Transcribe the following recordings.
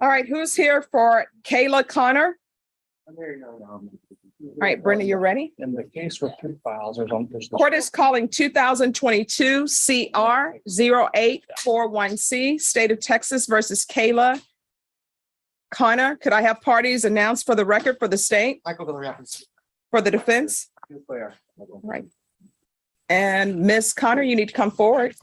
All right, who's here for Kayla Connor? All right, Brenda, you're ready? In the case with two files, there's. Court is calling 2022 CR 0841C, State of Texas versus Kayla Connor. Could I have parties announced for the record for the state, Michael Villarreal. for the defense? Right. And Ms. Connor, you need to come forward.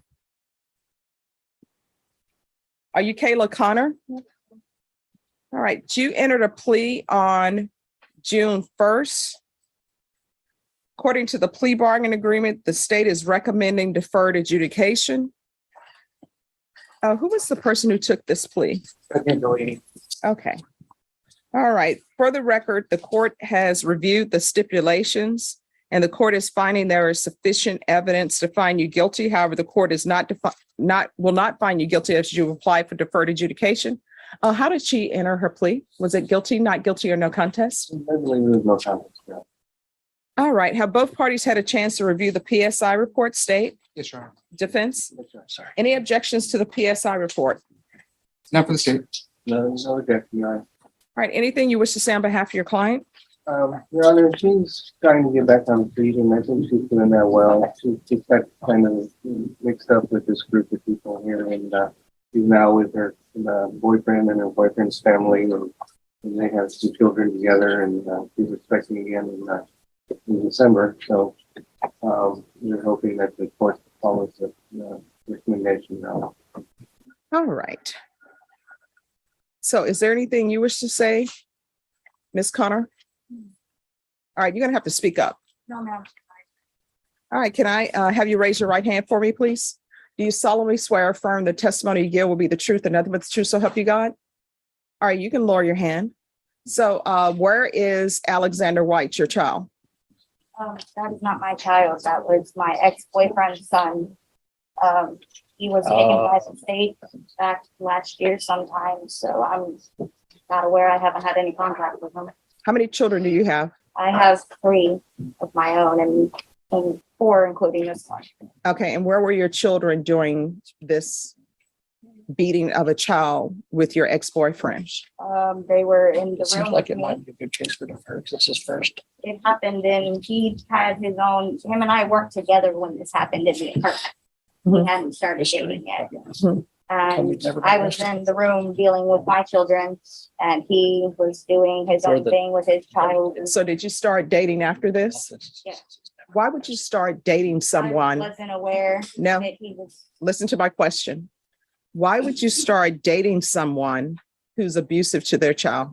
Are you Kayla Connor? All right, you entered a plea on June 1st. According to the plea bargain agreement, the state is recommending deferred adjudication. Who was the person who took this plea? Okay. All right. For the record, the court has reviewed the stipulations and the court is finding there is sufficient evidence to find you guilty. However, the court is will not find you guilty as you apply for deferred adjudication. How did she enter her plea? Was it guilty, not guilty, or no contest? I believe there was no contest. Yeah. All right. Have both parties had a chance to review the PSI report, state? Yes, sir. Defense? Yes, sir. Sorry. Any objections to the PSI report? Not for the state. No, there's no objection. All right. Anything you wish to say on behalf of your client? Your Honor, she's trying to get back on feet, and I think she's doing that well. She got kind of mixed up with this group of people here, and she's now with her boyfriend and her boyfriend's family, and they have two children together, and she's expecting again in December. So we're hoping that the court follows the recommendation now. All right. So is there anything you wish to say, Ms. Connor? All right, you're going to have to speak up. No, ma'am. All right, can I have you raise your right hand for me, please? Do you solemnly swear or affirm the testimony you give will be the truth and nothing but the truth, so help you God? All right, you can lower your hand. So where is Alexander White, your child? That is not my child. That was my ex-boyfriend's son. He was taken by the state back last year sometime, so I'm not aware. I haven't had any contact with him. How many children do you have? I have 3 of my own and 4, including this one. Okay, and where were your children during this beating of a child with your ex-boyfriend? They were in the It seems room like with it me. might be a good case for deferred because this is first. It happened and he had his own, him and I worked together when this happened in the apartment. We hadn't started dating yet. Mhm. And I was in the room dealing with my children and he was doing his own thing with his child. So did you start dating after this? Yeah. Why would you start dating I someone? wasn't aware No, that he was, listen to my question. Why would you start dating someone who's abusive to their child?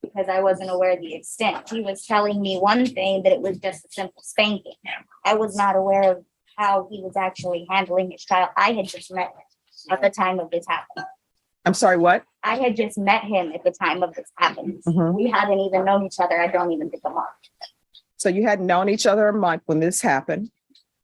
because I wasn't aware of the extent. He was telling me one thing, that it was just a simple spanking. I was not aware of how he was actually handling his child. I had just met him at the time of this happening. I'm sorry, what? I had just met him at the time of this happening. Mhm. We hadn't even known each other. I don't even think a month. So you hadn't known each other a month when this happened.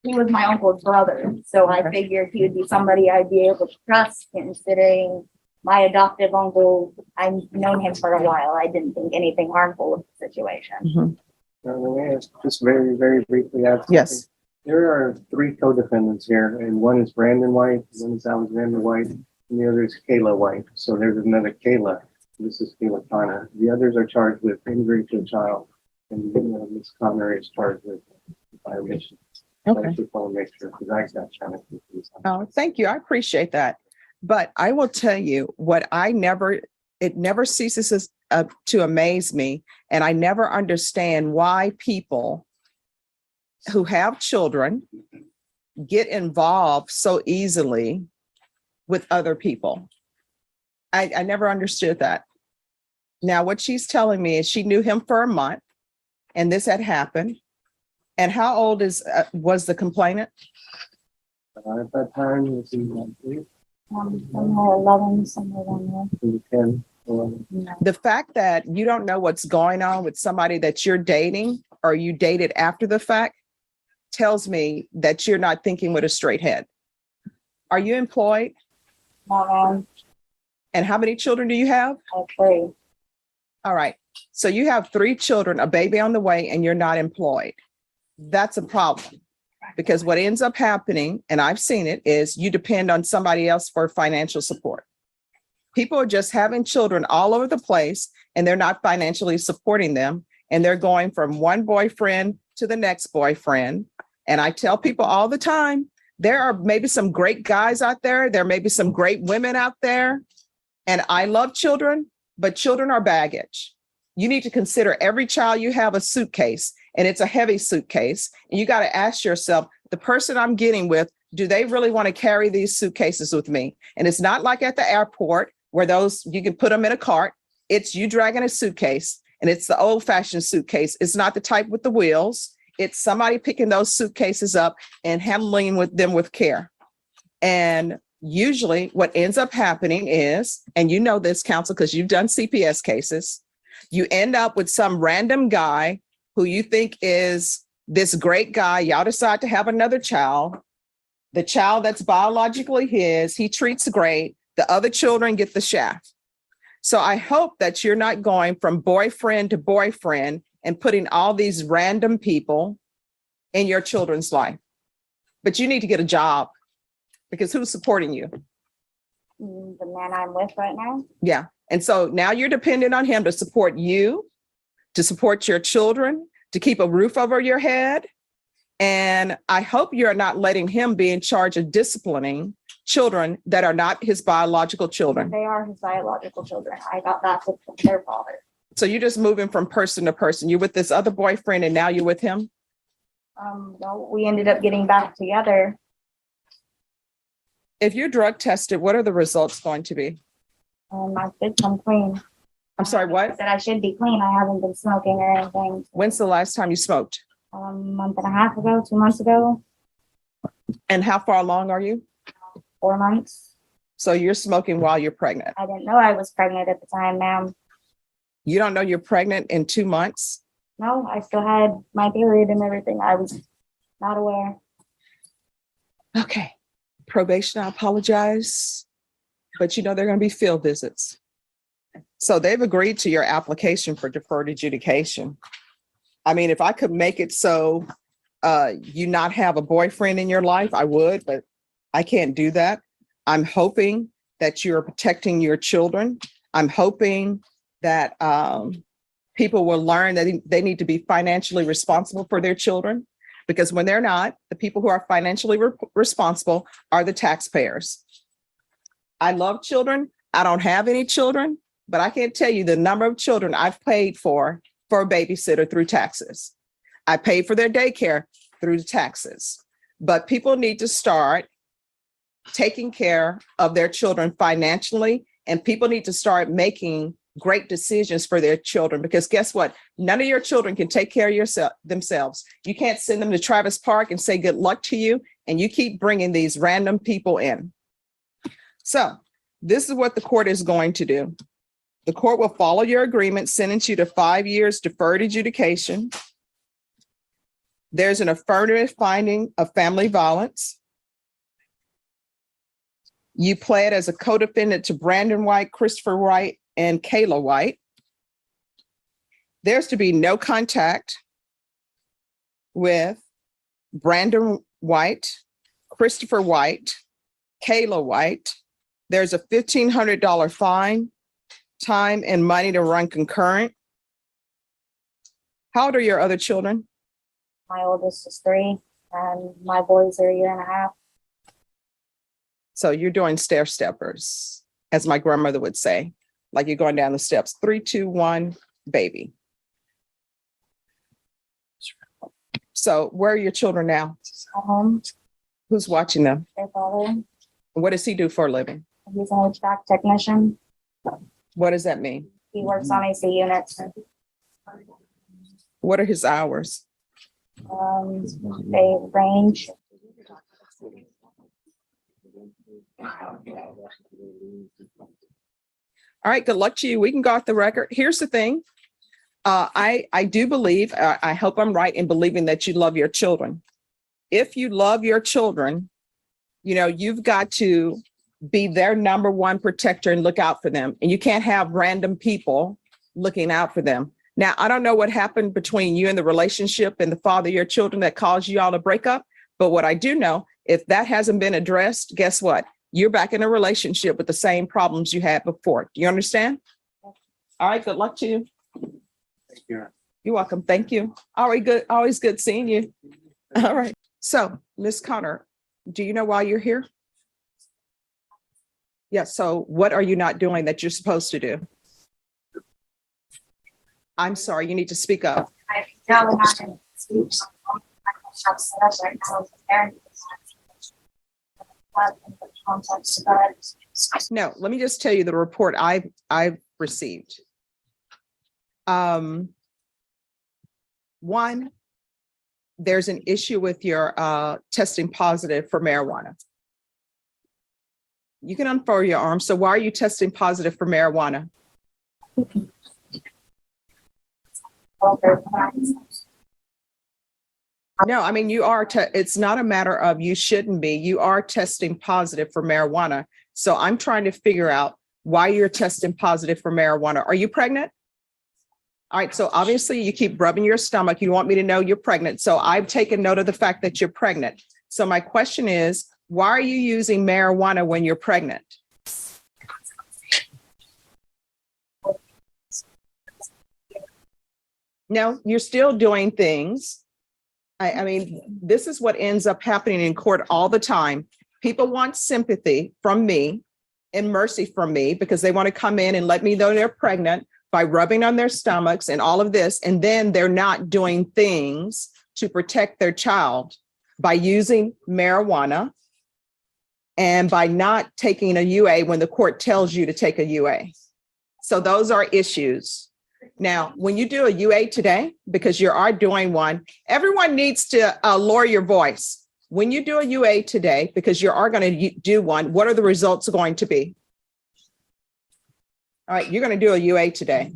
He was my uncle's brother, so I figured he would be somebody I'd be able to trust, considering my adoptive uncle, I've known him for a while. I didn't think anything harmful of the situation. Mhm. Just very, very briefly. Yes. There are 3 co-defendants here, and one is Brandon White, one is Alexander White, and the other is Kayla White. So there's another Kayla. This is Kayla Connor. The others are charged with injury to a child, and Ms. Connor is charged with violation. So I Okay. just want to make sure, because I got kind of confused. Oh, thank you. I appreciate that. But I will tell you what it never ceases to amaze me. And I never understand why people who have children get involved so easily with other people. I never understood that. Now, what she's telling me is she knew him for a month and this had happened. And how old was the complainant? At that time, it was Somewhere 11, somewhere around 10, 11. there. The fact that you don't know what's going on with somebody that you're dating or you dated after the fact tells me that you're not thinking with a straight head. Are you employed? No, And how many children do you have? I'm 3. All right. So you have 3 children, a baby on the way, and you're not employed. That's a problem. Because what ends up happening, and I've seen it, is you depend on somebody else for financial support. People are just having children all over the place and they're not financially supporting them. And they're going from one boyfriend to the next boyfriend. And I tell people all the time, there are maybe some great guys out there. There may be some great women out there. And I love children, but children are baggage. You need to consider every child you have a suitcase, and it's a heavy suitcase. And you got to ask yourself, the person I'm getting with, do they really want to carry these suitcases with me? And it's not like at the airport where those, you can put them in a cart. It's you dragging a suitcase, and it's the old fashioned suitcase. It's not the type with the wheels. It's somebody picking those suitcases up and handling with them with care. And usually what ends up happening is, and you know this, counsel, because you've done CPS cases, you end up with some random guy who you think is this great guy. Y'all decide to have another child. The child that's biologically his, he treats great. The other children get the shaft. So I hope that you're not going from boyfriend to boyfriend and putting all these random people in your children's life. But you need to get a job, because who's supporting you? The man I'm with right now. Yeah. And so now you're dependent on him to support you, to support your children, to keep a roof over your head. And I hope you're not letting him be in charge of disciplining children that are not his biological children. They are his biological children. I got that from their father. So you're just moving from person to person. You're with this other boyfriend and now you're with him? No, we ended up getting back together. If you're drug tested, what are the results going to be? I should come clean. I'm sorry, I what? said I should be clean. I haven't been smoking or anything. When's the last time you smoked? Month and a half ago, 2 months ago, And how far along are you? 4 months. So you're smoking while you're pregnant. I didn't know I was pregnant at the time, ma'am. You don't know you're pregnant in 2 months? No, I still had my period and everything. I was not aware. Okay. Probation, I apologize. But you know, there are going to be field visits. So they've agreed to your application for deferred adjudication. I mean, if I could make it so you not have a boyfriend in your life, I would, but I can't do that. I'm hoping that you're protecting your children. I'm hoping that people will learn that they need to be financially responsible for their children, because when they're not, the people who are financially responsible are the taxpayers. I love children. I don't have any children, but I can't tell you the number of children I've paid for a babysitter through taxes. I paid for their daycare through taxes. But people need to start taking care of their children financially, and people need to start making great decisions for their children, because guess what? None of your children can take care of themselves. You can't send them to Travis Park and say good luck to you, and you keep bringing these random people in. So this is what the court is going to do. The court will follow your agreement, sentence you to 5 years deferred adjudication. There's an affirmative finding of family violence. You pled as a co-defendant to Brandon White, Christopher White, and Kayla White. There's to be no contact with Brandon White, Christopher White, Kayla White. There's a $1,500 fine, time and money to run concurrent. How old are your other children? My oldest is 3, and my boys are 1.5 years. So you're doing stair steppers, as my grandmother would say, like you're going down the steps. 3, 2, 1, baby. So where are your children now? At home, Who's watching them? their father, What does he do for a living? he's an HVAC technician. What does that mean? He works on AC units. What are his hours? They range. All right, good luck to you. We can go off the record. Here's the thing. I do believe, I hope I'm right in believing that you love your children. If you love your children, you know, you've got to be their number one protector and look out for them. And you can't have random people looking out for them. Now, I don't know what happened between you and the relationship and the father of your children that caused you all to break up. But what I do know, if that hasn't been addressed, guess what? you're back in a relationship with the same problems you had before. Do you understand? All right, good luck to you. Thank you. You're welcome. Thank you. All right, good. Always good seeing you. All right. So, Ms. Connor, do you know why you're here? Yes. So what are you not doing that you're supposed to do? I'm sorry, you need to speak up. I know not to speak. I have set up right now with the parent. Context, but No, let me just tell you the report I've received. One, there's an issue with your testing positive for marijuana. You can unfurl your arm. So why are you testing positive for marijuana? No, I mean, you are, it's not a matter of you shouldn't be, you are testing positive for marijuana. So I'm trying to figure out why you're testing positive for marijuana. Are you pregnant? All right, so obviously you keep rubbing your stomach. You want me to know you're pregnant. So I've taken note of the fact that you're pregnant. So my question is, why are you using marijuana when you're pregnant? No, you're still doing things. I mean, this is what ends up happening in court all the time. People want sympathy from me and mercy from me because they want to come in and let me know they're pregnant by rubbing on their stomachs and all of this. And then they're not doing things to protect their child by using marijuana and by not taking a UA when the court tells you to take a UA. So those are issues. Now, when you do a UA today, because you are doing one, everyone needs to lower your voice. When you do a UA today, because you are going to do one, what are the results going to be? All right, you're going to do a UA today.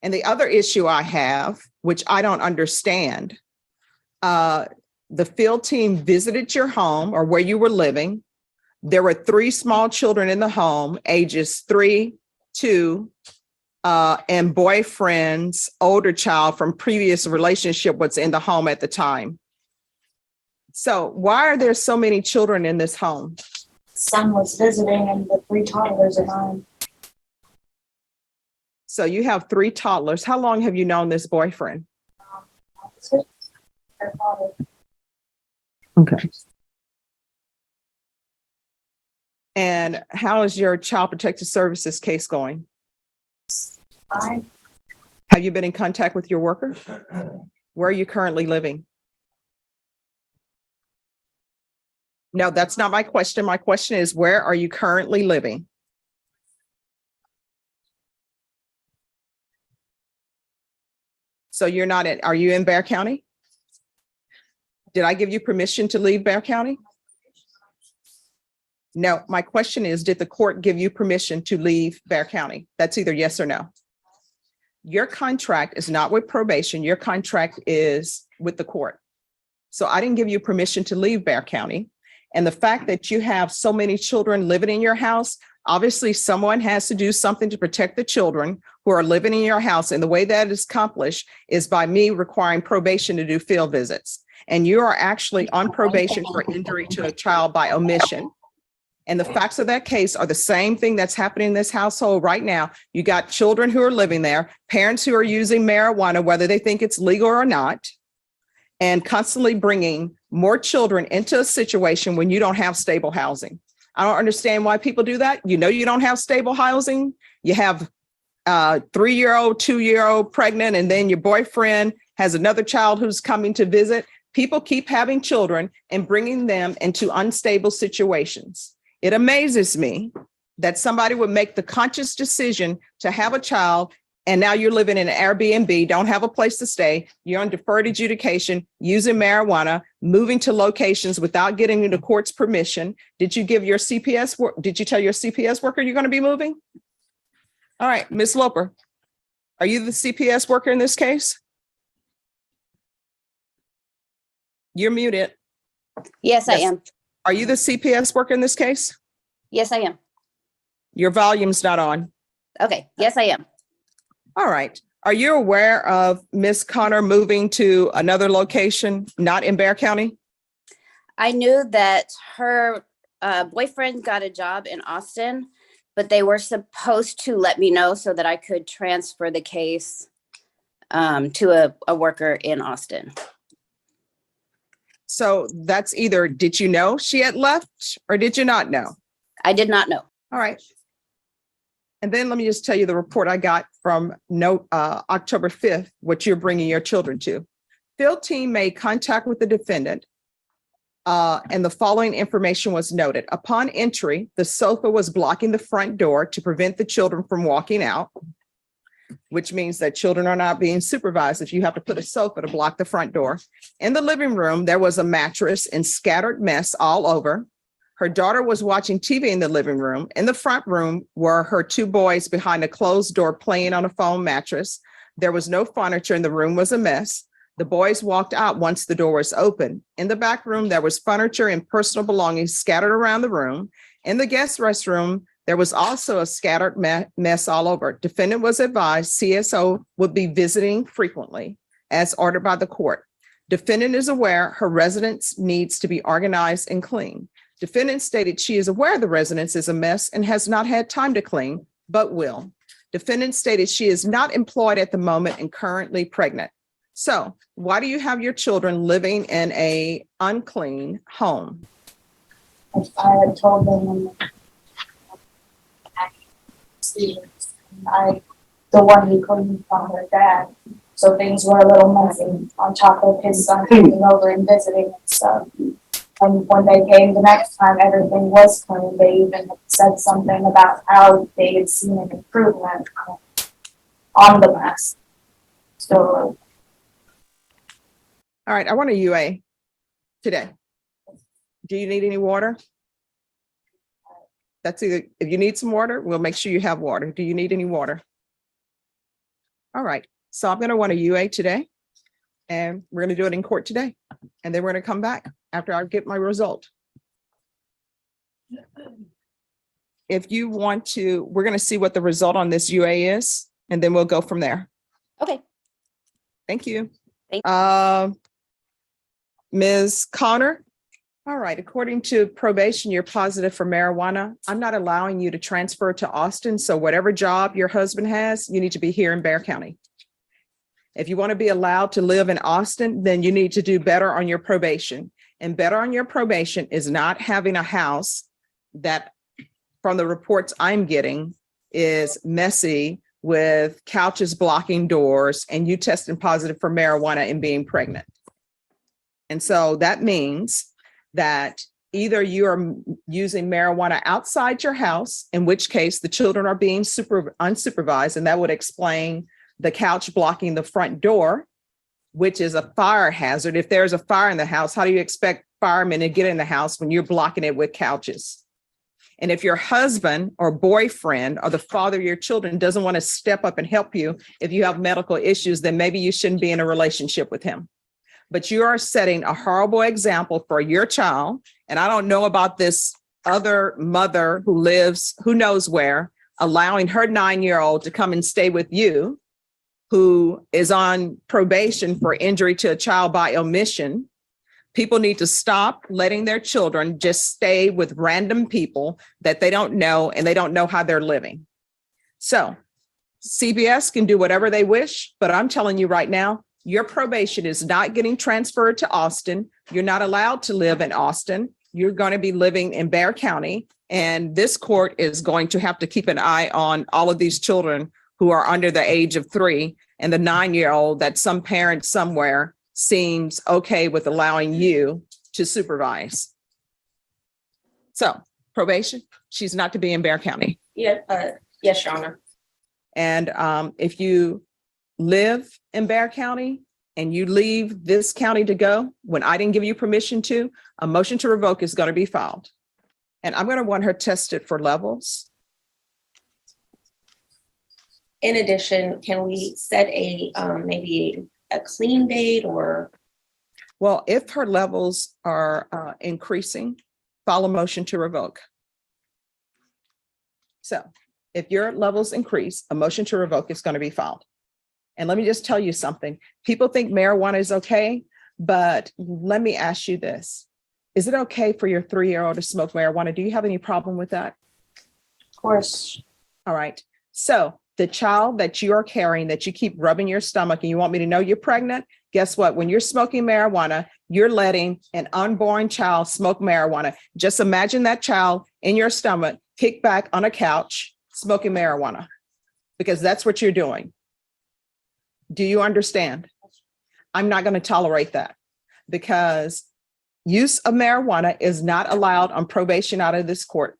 And the other issue I have, which I don't understand, the field team visited your home or where you were living. There were 3 small children in the home, ages 3, 2, and boyfriend's older child from previous relationship was in the home at the time. So why are there so many children in this home? son was visiting and the 3 toddlers are mine. So you have 3 toddlers. How long have you known this boyfriend? Their father. Okay. And how is your Child Protective Services case going? Fine. Have you been in contact with your worker? Where are you currently living? No, that's not my question. My question is, where are you currently living? So you're not in, are you in Bexar County? Did I give you permission to leave Bexar County? No, my question is, did the court give you permission to leave Bexar County? That's either yes or no. Your contract is not with probation. Your contract is with the court. So I didn't give you permission to leave Bexar County. And the fact that you have so many children living in your house, obviously someone has to do something to protect the children who are living in your house. And the way that is accomplished is by me requiring probation to do field visits. And you are actually on probation for injury to a child by omission. And the facts of that case are the same thing that's happening in this household right now. You got children who are living there, parents who are using marijuana, whether they think it's legal or not, and constantly bringing more children into a situation when you don't have stable housing. I don't understand why people do that. You know, you don't have stable housing. You have a 3-year-old, 2-year-old pregnant, and then your boyfriend has another child who's coming to visit. People keep having children and bringing them into unstable situations. It amazes me that somebody would make the conscious decision to have a child, and now you're living in an Airbnb, don't have a place to stay, you're on deferred adjudication, using marijuana, moving to locations without getting the court's permission. Did you give your CPS work? Did you tell your CPS worker you're going to be moving? All right, Ms. Loper, are you the CPS worker in this case? You're muted. Yes, I am. Are you the CPS worker in this case? Yes, I am. Your volume's not on. Okay. Yes, I am. All right. Are you aware of Miss Connor moving to another location, not in Bexar County? I knew that her boyfriend got a job in Austin, but they were supposed to let me know so that I could transfer the case to a worker in Austin. So that's either, did you know she had left or did you not know? I did not know. All right. And then let me just tell you the report I got from October 5th, what you're bringing your children to. Field team made contact with the defendant, and the following information was noted. Upon entry, the sofa was blocking the front door to prevent the children from walking out, which means that children are not being supervised if you have to put a sofa to block the front door. In the living room, there was a mattress and scattered mess all over. Her daughter was watching TV in the living room. In the front room were her two boys behind a closed door playing on a foam mattress. There was no furniture and the room was a mess. The boys walked out once the door was open. In the back room, there was furniture and personal belongings scattered around the room. In the guest restroom, there was also a scattered mess all over. Defendant was advised CSO would be visiting frequently as ordered by the court. Defendant is aware her residence needs to be organized and clean. Defendant stated she is aware the residence is a mess and has not had time to clean, but will. Defendant stated she is not employed at the moment and currently pregnant. So why do you have your children living in a unclean home? I had told them the one who couldn't from her dad. So things were a little messy on top of his son coming over and visiting and stuff. And when they came the next time, everything was clean. They even said something about how they had seen an improvement on the mess. So. All right, I want a UA today. Do you need any water? That's either, if you need some water, we'll make sure you have water. Do you need any water? All right, so I'm gonna want a UA today and we're gonna do it in court today. And then we're gonna come back after I get my result. If you want to, we're gonna see what the result on this UA is, and then we'll go from there. Okay. Thank you. Thank Ms. Connor? All right, according to probation, you're positive for marijuana. I'm not allowing you to transfer to Austin, so whatever job your husband has, you need to be here in Bexar County. If you want to be allowed to live in Austin, then you need to do better on your probation. And better on your probation is not having a house that, from the reports I'm getting, is messy with couches blocking doors and you testing positive for marijuana and being pregnant. And so that means that either you are using marijuana outside your house, in which case the children are being unsupervised, and that would explain the couch blocking the front door, which is a fire hazard. If there's a fire in the house, how do you expect firemen to get in the house when you're blocking it with couches? And if your husband or boyfriend or the father of your children doesn't want to step up and help you, if you have medical issues, then maybe you shouldn't be in a relationship with him. But you are setting a horrible example for your child. And I don't know about this other mother who lives, who knows where, allowing her 9-year-old to come and stay with you, who is on probation for injury to a child by omission. People need to stop letting their children just stay with random people that they don't know and they don't know how they're living. So CBS can do whatever they wish, but I'm telling you right now, your probation is not getting transferred to Austin. You're not allowed to live in Austin. You're going to be living in Bexar County, and this court is going to have to keep an eye on all of these children who are under the age of 3 and the 9-year-old that some parent somewhere seems okay with allowing you to supervise. So probation, she's not to be in Bexar County. Yeah, yes, Your Honor. And if you live in Bexar County and you leave this county to go when I didn't give you permission to, a motion to revoke is going to be filed. And I'm going to want her tested for levels. In addition, can we set a maybe a clean date or? Well, if her levels are increasing, file a motion to revoke. So if your levels increase, a motion to revoke is going to be filed. And let me just tell you something. People think marijuana is okay, but let me ask you this. Is it okay for your 3-year-old to smoke marijuana? Do you have any problem with that? Of course. All right. So the child that you are carrying, that you keep rubbing your stomach and you want me to know you're pregnant, guess what? When you're smoking marijuana, you're letting an unborn child smoke marijuana. Just imagine that child in your stomach, kick back on a couch, smoking marijuana, because that's what you're doing. Do you understand? I'm not going to tolerate that, because use of marijuana is not allowed on probation out of this court.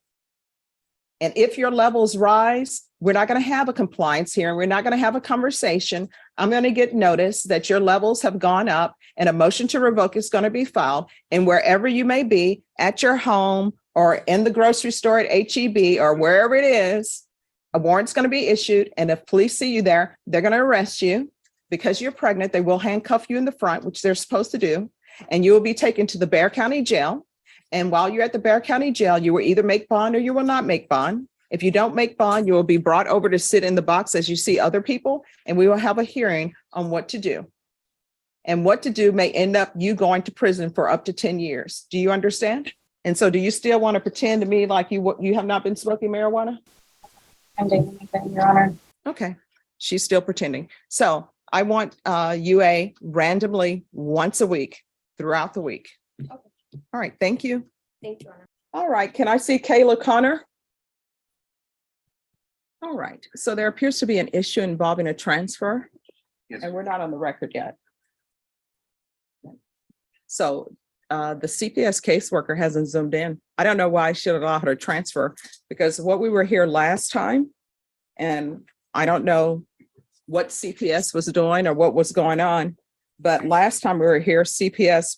And if your levels rise, we're not going to have a compliance hearing. We're not going to have a conversation. I'm going to get notice that your levels have gone up and a motion to revoke is going to be filed. And wherever you may be, at your home or in the grocery store at HEB or wherever it is, a warrant's going to be issued. And if police see you there, they're going to arrest you because you're pregnant. They will handcuff you in the front, which they're supposed to do. And you will be taken to the Bexar County Jail. And while you're at the Bexar County Jail, you will either make bond or you will not make bond. If you don't make bond, you will be brought over to sit in the box as you see other people, and we will have a hearing on what to do. And what to do may end up you going to prison for up to 10 years. Do you understand? And so do you still want to pretend to me like you have not been smoking marijuana? I'm doing anything, Your Honor. Okay, she's still pretending. So I want UA randomly once a week throughout the week. Okay. All right, thank you. Thank you, Your Honor. All right, can I see Kayla Connor? All right, so there appears to be an issue involving a transfer, Yes. and we're not on the record yet. So the CPS caseworker hasn't zoomed in. I don't know why I should allow her to transfer, because what we were here last time, and I don't know what CPS was doing or what was going on, but last time we were here, CPS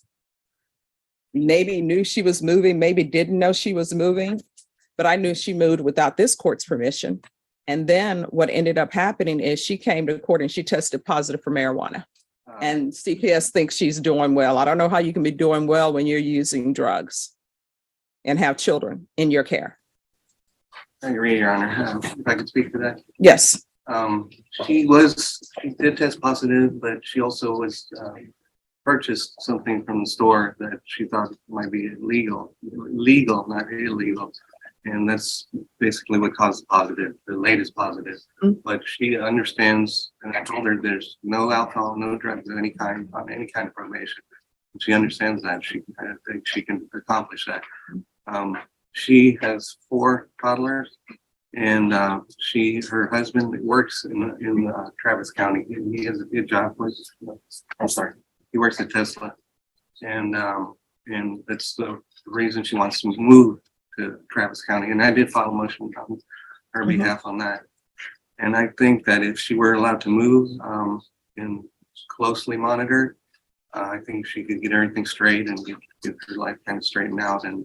maybe knew she was moving, maybe didn't know she was moving, but I knew she moved without this court's permission. And then what ended up happening is she came to court and she tested positive for marijuana. And CPS thinks she's doing well. I don't know how you can be doing well when you're using drugs and have children in your care. I agree, Your Honor. If I could speak to that. Yes. She did test positive, but she also purchased something from the store that she thought might be legal, not illegal. And that's basically what caused the latest positive. Mm. But she understands, and I told her there's no alcohol, no drugs of any kind on any kind of probation. She understands that. I think she can accomplish that. She has 4 toddlers, and her husband works in Travis County. He has a good job. He works at Tesla, and that's the reason she wants to move to Travis County. And I did file a motion on her behalf on that. And I think that if she were allowed to move and closely monitored, I think she could get everything straight and get her life kind of straightened out. And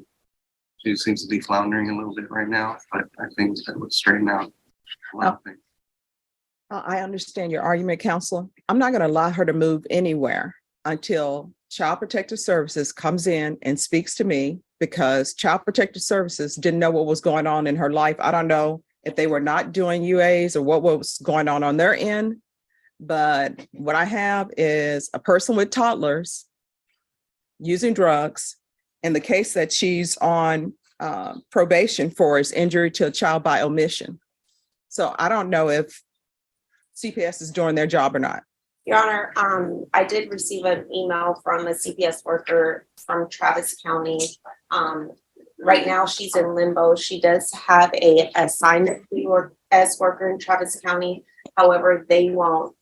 she seems to be floundering a little bit right now, but I think that would straighten out a lot of things. I understand your argument, counselor. I'm not going to allow her to move anywhere until Child Protective Services comes in and speaks to me, because Child Protective Services didn't know what was going on in her life. I don't know if they were not doing UAs or what was going on their end. But what I have is a person with toddlers using drugs, and the case that she's on probation for is injury to a child by omission. So I don't know if CPS is doing their job or not. Your Honor, I did receive an email from a CPS worker from Travis County. Right now she's in limbo. She does have a assigned as worker in Travis County. However, they won't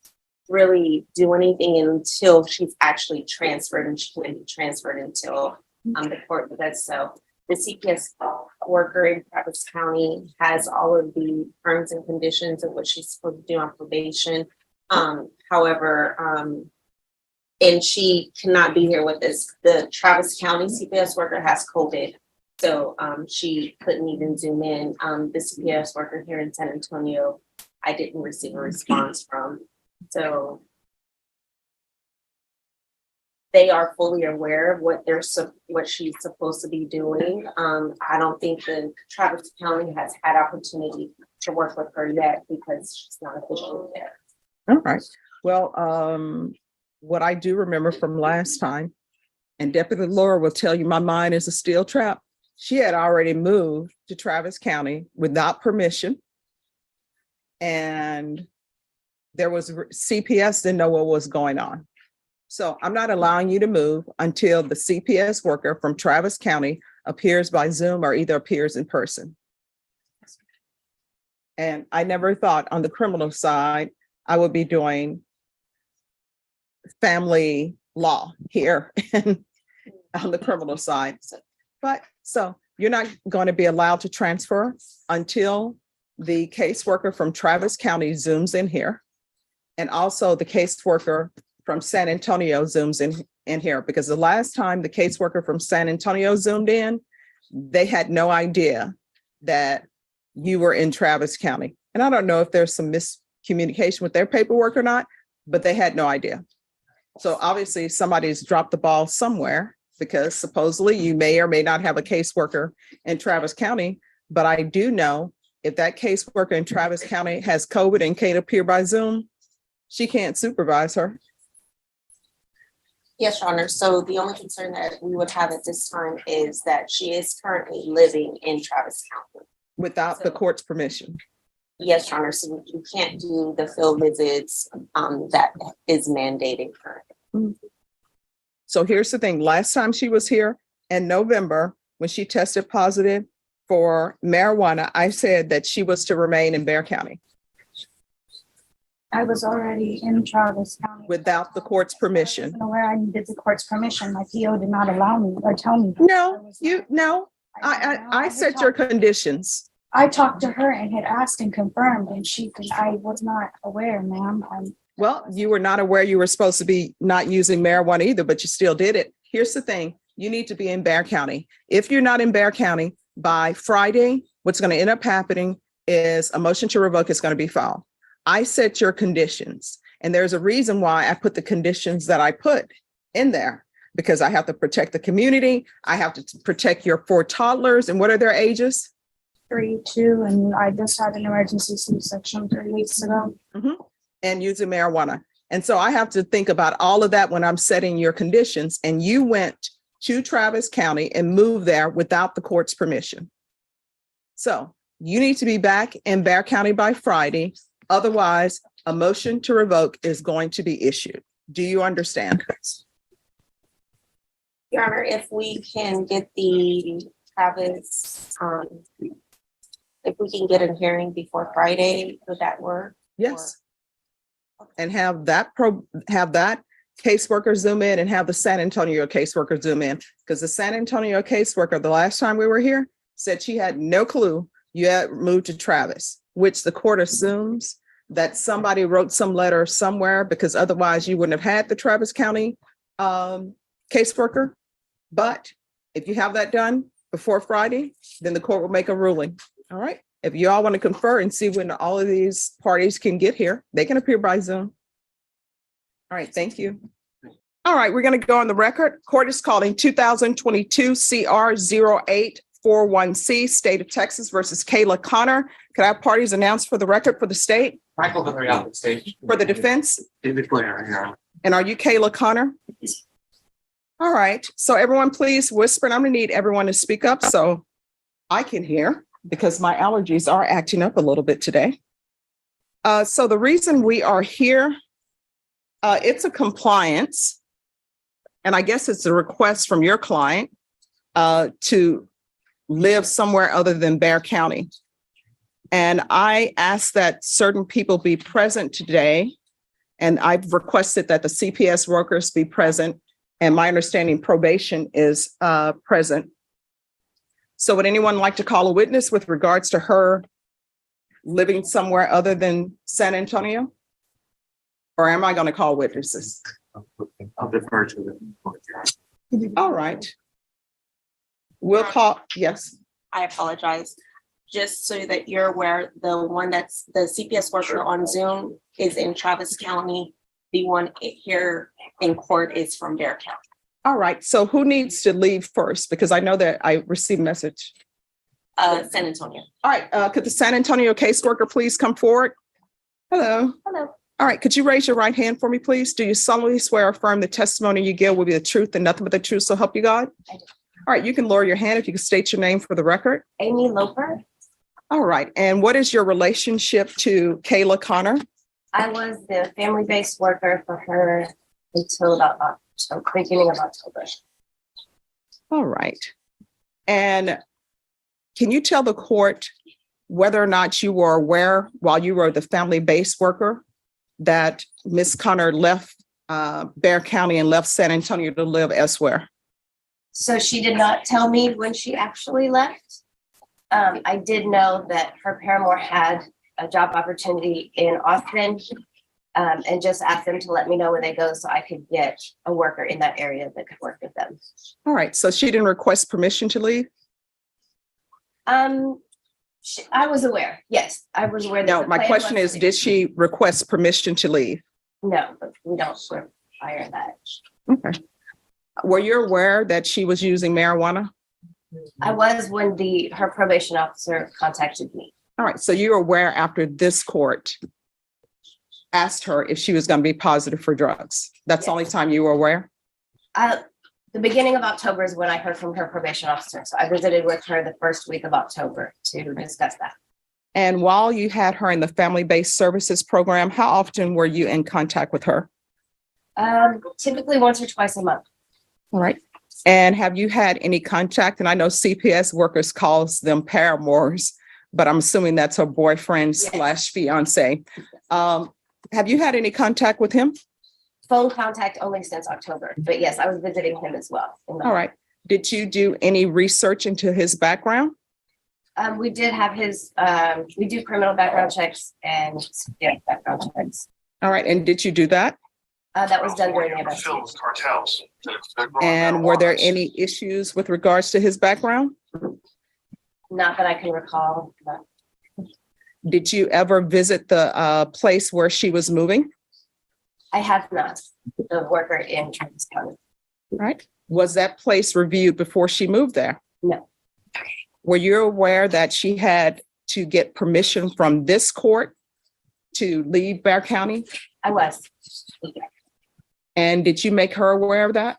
really do anything until she's actually transferred, and she can't be transferred until the court does so. The CPS worker in Travis County has all of the terms and conditions of what she's supposed to do on probation. However, and she cannot be here with us. The Travis County CPS worker has COVID, so she couldn't even zoom in. The CPS worker here in San Antonio, I didn't receive a response from. So they are fully aware of what she's supposed to be doing. I don't think the Travis County has had opportunity to work with her yet because she's not officially there. All right. Well, what I do remember from last time, And Deputy Laura will tell you my mind is a steel trap. She had already moved to Travis County without permission. And there was CPS didn't know what was going on. So I'm not allowing you to move until the CPS worker from Travis County appears by Zoom or either appears in person. And I never thought on the criminal side, I would be doing family law here and on the criminal side. But so you're not going to be allowed to transfer until the caseworker from Travis County Zooms in here. And also the caseworker from San Antonio Zooms in here, because the last time the caseworker from San Antonio Zoomed in, they had no idea that you were in Travis County. And I don't know if there's some miscommunication with their paperwork or not, but they had no idea. So obviously somebody's dropped the ball somewhere, because supposedly you may or may not have a caseworker in Travis County. But I do know if that caseworker in Travis County has COVID and can't appear by Zoom, she can't supervise her. Yes, Your Honor. So the only concern that we would have at this time is that she is currently living in Travis County. Without the court's permission. Yes, Your Honor. So you can't do the field visits that is mandated currently. So here's the thing. Last time she was here in November, when she tested positive for marijuana, I said that she was to remain in Bexar County I was already in Travis County. without the court's permission. Where I needed the court's permission, my PO did not allow me or tell me. No, I set your conditions. I talked to her and had asked and confirmed, and I was not aware, ma'am. Well, you were not aware you were supposed to be not using marijuana either, but you still did it. Here's the thing. You need to be in Bexar County. If you're not in Bexar County by Friday, what's going to end up happening is a motion to revoke is going to be filed. I set your conditions, and there's a reason why I put the conditions that I put in there, because I have to protect the community. I have to protect your 4 toddlers. And what are their ages? 3, 2, and I just had an emergency C-section 3 weeks ago. And using marijuana. And so I have to think about all of that when I'm setting your conditions. And you went to Travis County and moved there without the court's permission. So you need to be back in Bexar County by Friday. Otherwise, a motion to revoke is going to be issued. Do you understand? Your Honor, if we can get the Travis, if we can get a hearing before Friday, would that work? Yes. And have that caseworker zoom in and have the San Antonio caseworker zoom in, because the San Antonio caseworker, the last time we were here, said she had no clue you had moved to Travis, which the court assumes that somebody wrote some letter somewhere, because otherwise you wouldn't have had the Travis County caseworker. But if you have that done before Friday, then the court will make a ruling. All right. If you all want to confer and see when all of these parties can get here, they can appear by Zoom. All right. Thank you. All right. We're going to go on the record. Court is calling 2022 CR 0841C, State of Texas versus Kayla Connor. Could I have parties announced for the record for the state? Michael Henry out the stage. For the defense? David Blair here. And are you Kayla Connor? All right. So everyone, please whisper. And I'm going to need everyone to speak up so I can hear, because my allergies are acting up a little bit today. So the reason we are here, it's a compliance, and I guess it's a request from your client to live somewhere other than Bexar County. And I asked that certain people be present today, and I've requested that the CPS workers be present, and my understanding probation is present. So would anyone like to call a witness with regards to her living somewhere other than San Antonio? Or am I going to call witnesses? I'll defer to the. All right. We'll call, yes. I apologize. Just so that you're aware, the one that's the CPS worker on Zoom is in Travis County. The one here in court is from Bexar County. All right. So who needs to leave first? Because I know that I received a message. San Antonio. All right. Could the San Antonio caseworker please come forward? Hello. Hello. All right, could you raise your right hand for me, please? Do you solemnly swear or affirm the testimony you give will be the truth and nothing but the truth, so help you God? I do. All right, you can lower your hand if you can state your name for the record. Amy Loper. All right, and what is your relationship to Kayla Connor? I was the family-based worker for her until about October, beginning of October. All right. And can you tell the court whether or not you were aware while you were the family-based worker that Ms. Connor left Bexar County and left San Antonio to live elsewhere? So she did not tell me when she actually left. I did know that her paramour had a job opportunity in Austin, and just asked them to let me know when they go so I could get a worker in that area that could work with them. All right, so she didn't request permission to leave? I was aware. Yes, I was aware. that No, the my plan question was is, to- did she request permission to leave? No, but we don't require that. Okay. Were you aware that she was using marijuana? I was when her probation officer contacted me. All right, so you were aware after this court asked her if she was going to be positive for drugs. That's the only time you were aware? The beginning of October is when I heard from her probation officer. So I visited with her the first week of October to discuss that. And while you had her in the family-based services program, how often were you in contact with her? Typically once or twice a month. All right. And have you had any contact? And I know CPS workers calls them paramours, but I'm assuming that's her boyfriend Yes. / fiance. Have you had any contact with him? Phone contact only since October, but yes, I was visiting him as well. All right. Did you do any research into his background? We did have we do criminal background checks and background checks. All right. And did you do that? That was done during the investigation. Cartels. And were there any issues with regards to his background? Not that I can recall, but Did you ever visit the place where she was moving? I have not. The worker in Travis County. Right. Was that place reviewed before she moved there? No. Were you aware that she had to get permission from this court to leave Bexar County? I was. And did you make her aware of that?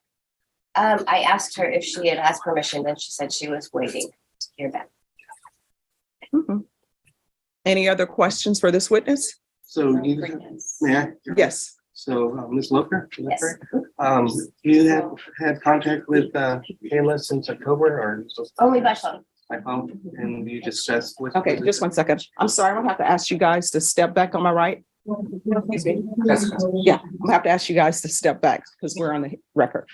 I asked her if she had asked permission, and she said she was waiting to hear back. Mhm. Any other questions for this witness? So may I? Yes. So, Ms. Loper? is that Yes. correct? You have had contact with Kayla since October or? Only by phone. By phone, and you discussed with? Okay, just 1 second. I'm sorry, I'm gonna have to ask you guys to step back on my right. Excuse me. Yeah, I'm gonna have to ask you guys to step back because we're on the record.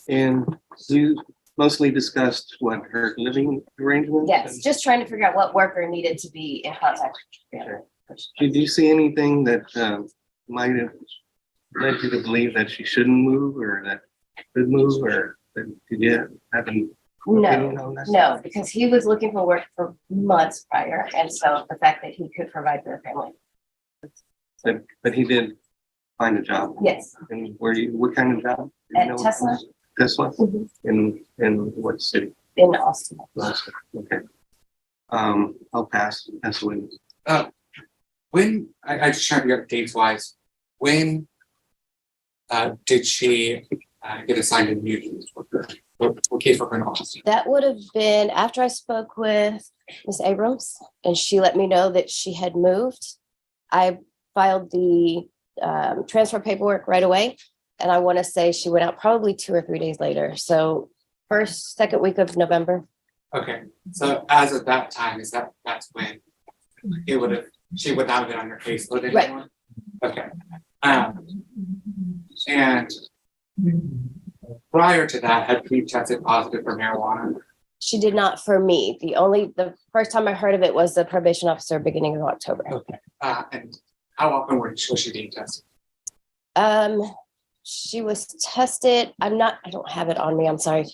And you mostly discussed what, her living arrangements? Yes, just trying to figure out what worker needed to be in contact. Did you see anything that might have led you to believe that she shouldn't move or that could move, or did you have an opinion on that? No, because he was looking for work for months prior, and so the fact that he could provide for the family. But he did find a job. Yes, And what kind of job? Do you At know what Tesla. kind of- Tesla? Mhm. In what city? in Austin. Okay. I'll pass the witness. When, I just trying to figure out dates wise, when did she get assigned a new caseworker? What caseworker in Austin? That would have been after I spoke with Ms. Abrams, and she let me know that she had moved. I filed the transfer paperwork right away, and I want to say she went out probably 2 or 3 days later. So second week of November. Okay, so as of that time, that's when she would not have been on your caseload Right. anymore? Okay. And prior to that, had she tested positive for marijuana? She did not for me. The first time I heard of it was the probation officer beginning of October. Okay. And how often was she being tested? She was tested. I don't have it on me. I'm sorry.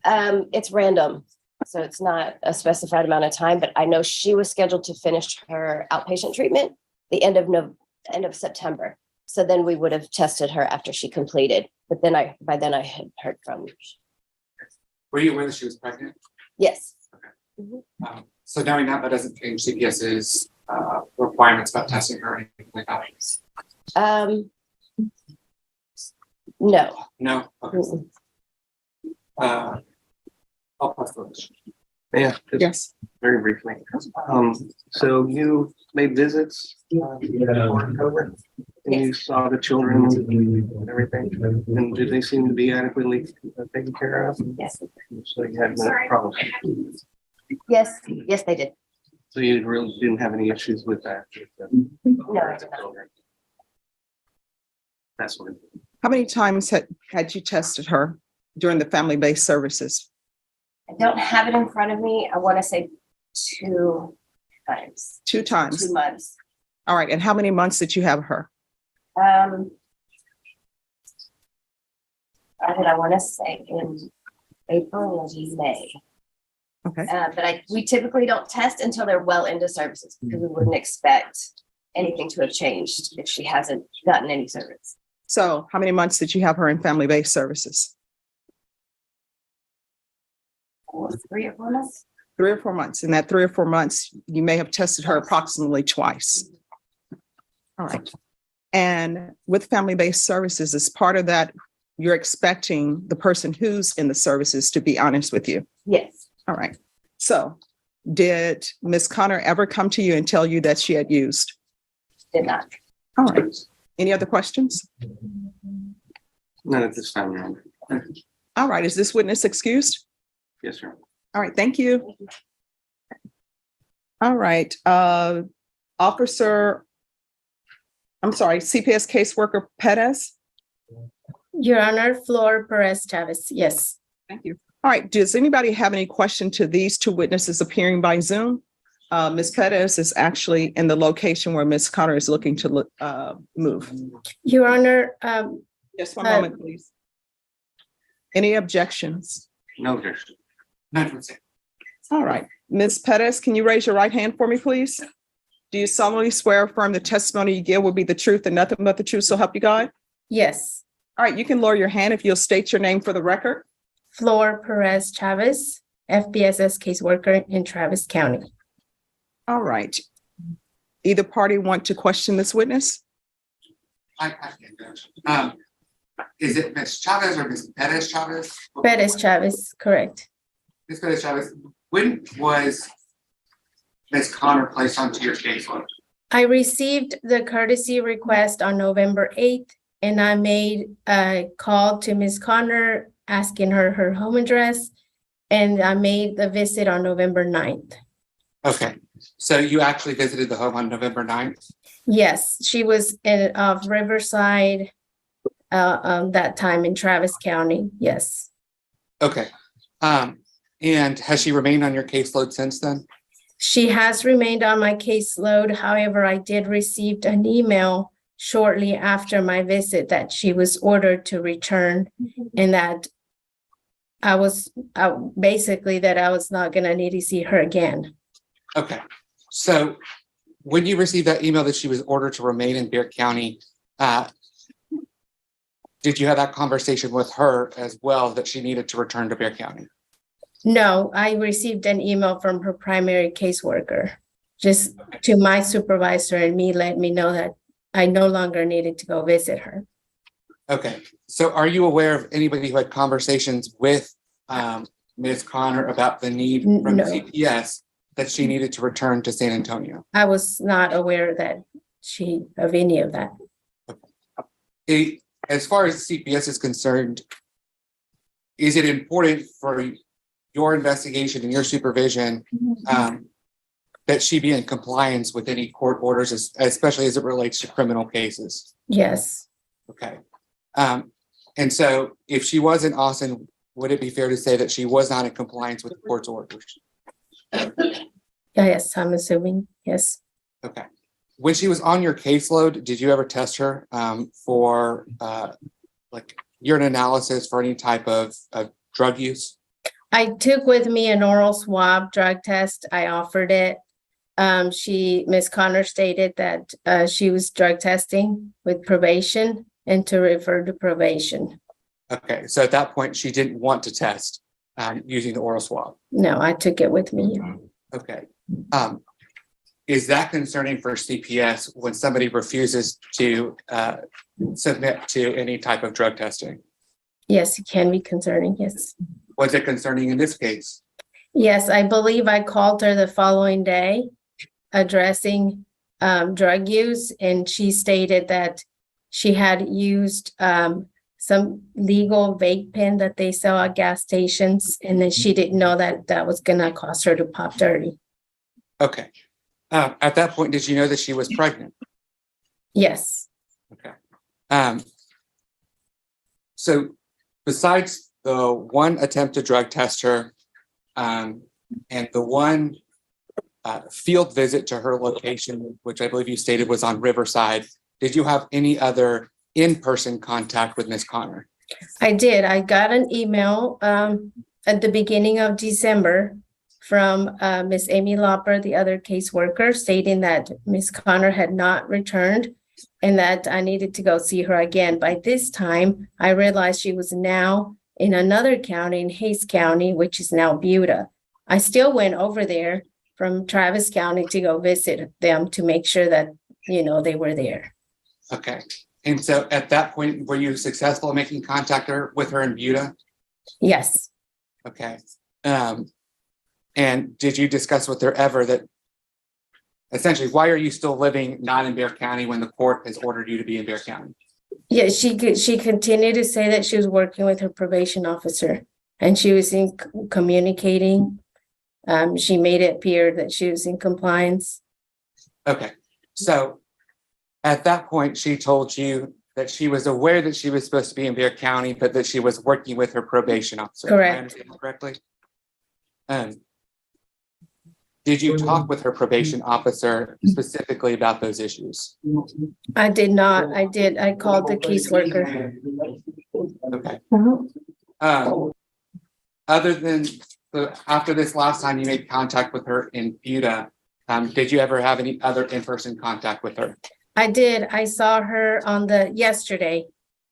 It's random. So it's not a specified amount of time, but I know she was scheduled to finish her outpatient treatment the end of September. So then we would have tested her after she completed. But then by then I had heard from. Were you aware that she was pregnant? Yes. So knowing that doesn't change CPS's requirements about testing her or anything like that? No. No? Okay. I'll pass those. Yeah, just Yes. very briefly. So you made visits before COVID, and you saw the children and everything, and did they seem to be adequately taken care of? Yes. So you had no problems. Yes. Yes, they did. So you really didn't have any issues with that? No, I did not. That's what. How many times had you tested her during the family-based services? I don't have it in front of me. I want to say 2 times. 2 times. 2 months. All right. And how many months did you have her? I want to say in April or May. Okay. But we typically don't test until they're well into services because we wouldn't expect anything to have changed if she hasn't gotten any service. So how many months did you have her in family-based services? 3 or 4 months. 3 or 4 months. In that 3 or 4 months, you may have tested her approximately twice. All right. And with family-based services, as part of that, you're expecting the person who's in the services to be honest with you. Yes. All right. So did Ms. Connor ever come to you and tell you that she had used? Did not. All right. Any other questions? None at this time, Your Honor. All right. Is this witness excused? Yes, sir. All right. Thank you. All right. CPS caseworker Perez. Your Honor, Flor Perez Chavez, yes. Thank you. All right. Does anybody have any question to these 2 witnesses appearing by Zoom? Ms. Perez is actually in the location where Ms. Connor is looking to move. Your Honor, Just one moment, please. Any objections? No objection. No. All right. Ms. Perez, can you raise your right hand for me, please? Do you solemnly swear or affirm the testimony you give will be the truth and nothing but the truth, so help you God? yes. All right. You can lower your hand if you'll state your name for the record. Flor Perez Chavez, FBSS caseworker in Travis County. All right. Either party want to question this witness? I can't do. Is it Ms. Chavez or Ms. Perez Chavez? Perez Chavez, correct. Ms. Perez Chavez, when was Ms. Connor placed onto your caseload? I received the courtesy request on November 8th, and I made a call to Ms. Connor asking her home address, and I made the visit on November 9th. Okay, so you actually visited the home on November 9th? Yes, she was in Riverside that time in Travis County, yes. Okay, and has she remained on your caseload since then? She has remained on my caseload. However, I did receive an email shortly after my visit that she was ordered to return and that I was basically that I was not going to need to see her again. Okay, so when you received that email that she was ordered to remain in Beard County, did you have that conversation with her as well that she needed to return to Beard County? No, I received an email from her primary caseworker, just to my supervisor and me let me know that I no longer needed to go visit her. Okay, so are you aware of anybody who had conversations with Ms. Connor about the need from No. CPS that she needed to return to San Antonio? I was not aware that of any of that. As far as CPS is concerned, is it important for your investigation and your supervision that she be in compliance with any court orders, especially as it relates to criminal cases? Yes. Okay. And so if she was in Austin, would it be fair to say that she was not in compliance with the court's orders? Yes, I'm assuming, yes. Okay. When she was on your caseload, did you ever test her for like urine analysis for any type of drug use? I took with me an oral swab drug test. I offered it. Ms. Connor stated that she was drug testing with probation and to refer to probation. Okay, so at that point, she didn't want to test using the oral swab. No, I took it with me. Okay. is that concerning for CPS when somebody refuses to submit to any type of drug testing? Yes, it can be concerning, yes. Was it concerning in this case? Yes, I believe I called her the following day addressing drug use, and she stated that she had used some legal vape pen that they sell at gas stations, and then she didn't know that that was gonna cause her to pop dirty. Okay. At that point, did you know that she was pregnant? Yes, Okay. So besides the one attempt to drug test her, and the one field visit to her location, which I believe you stated was on Riverside, did you have any other in-person contact with Ms. Connor? I did. I got an email at the beginning of December from Miss Amy Lopper, the other caseworker, stating that Miss Connor had not returned and that I needed to go see her again. By this time, I realized she was now in another county, in Hayes County, which is now Buda. I still went over there from Travis County to go visit them to make sure that, you know, they were there. Okay. And so at that point, were you successful in making contact with her in Buda? Yes. Okay. And did you discuss with her ever that essentially, why are you still living not in Bexar County when the court has ordered you to be in Bexar County? Yeah, she continued to say that she was working with her probation officer and she was communicating. She made it appear that she was in compliance. Okay. So at that point, she told you that she was aware that she was supposed to be in Bexar County, but that she was working with her probation officer. Correct. Am I understanding correctly? Did you talk with her probation officer specifically about those issues? I did not. I did. I called the caseworker. Okay. Other than after this last time you made contact with her in Buda, did you ever have any other in-person contact with her? I did. I saw her on yesterday.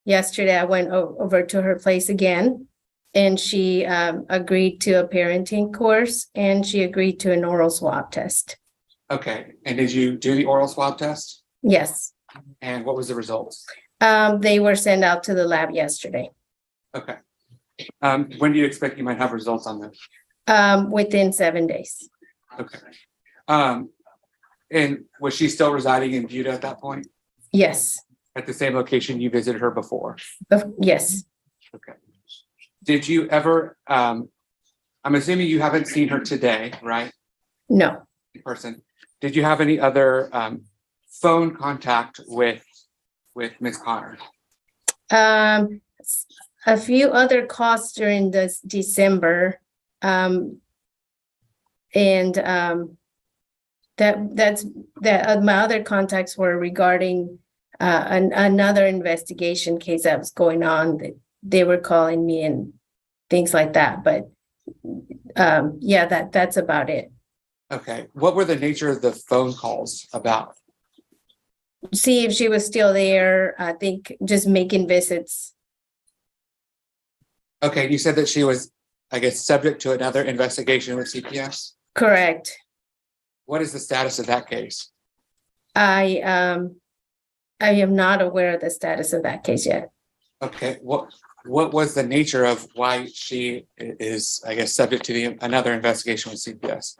Yesterday, I went over to her place again. And she agreed to a parenting course and she agreed to an oral swab test. Okay. And did you do the oral swab test? Yes. And what was the results? They were sent out to the lab yesterday. Okay. When do you expect you might have results on this? Within 7 days. Okay. And was she still residing in Buda at that point? Yes. At the same location you visited her before? Yes. Okay. Did you ever, I'm assuming you haven't seen her today, right? No. In person. Did you have any other phone contact with Ms. Connor? A few other calls during this December. My other contacts were regarding another investigation case that was going on that they were calling me and things like that. But yeah, that's about it. Okay. What were the nature of the phone calls about? See if she was still there. I think just making visits. Okay. You said that she was, I guess, subject to another investigation with CPS? Correct. What is the status of that case? I am not aware of the status of that case yet. Okay. What was the nature of why she is, I guess, subject to another investigation with CPS?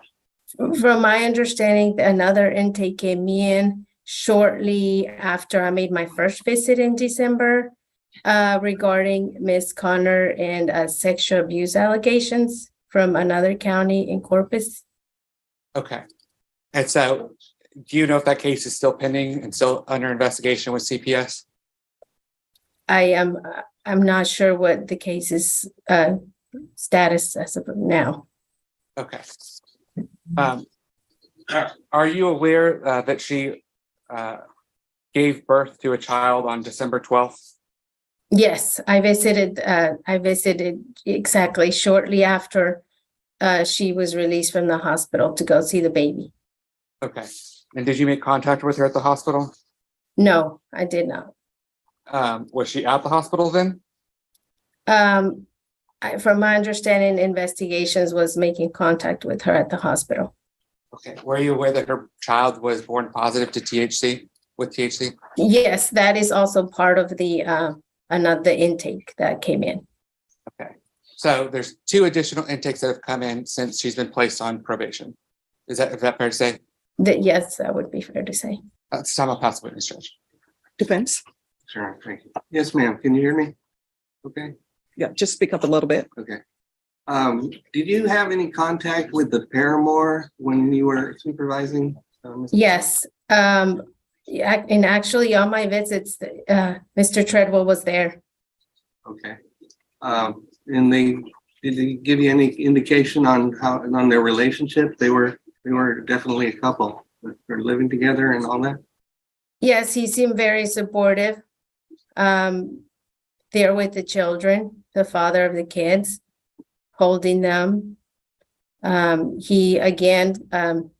From my understanding, another intake came in shortly after I made my first visit in December regarding Ms. Connor and sexual abuse allegations from another county in Corpus. Okay. And so do you know if that case is still pending and still under investigation with CPS? I'm not sure what the case's status as of now. Okay. Are you aware that she gave birth to a child on December 12th? Yes, I visited exactly shortly after she was released from the hospital to go see the baby. Okay. And did you make contact with her at the hospital? No, I did not. Was she at the hospital then? From my understanding, investigations was making contact with her at the hospital. Okay, were you aware that her child was born positive to THC, with THC? Yes, that is also part of the another intake that came in. Okay, so there's 2 additional intakes that have come in since she's been placed on probation. Is that fair to say? Yes, that would be fair to say. That's time I'll pass the witness, Judge. Defense? Sure, thank you. Yes, ma'am. Can you hear me? Okay, Yeah, just speak up a little bit. okay. Did you have any contact with the paramour when you were supervising? Yes, yeah, and actually on my visits, Mr. Treadwell was there. Okay. And did they give you any indication on on their relationship? They were definitely a couple. They're living together and all that? Yes, he seemed very supportive. There with the children, the father of the kids, holding them. He again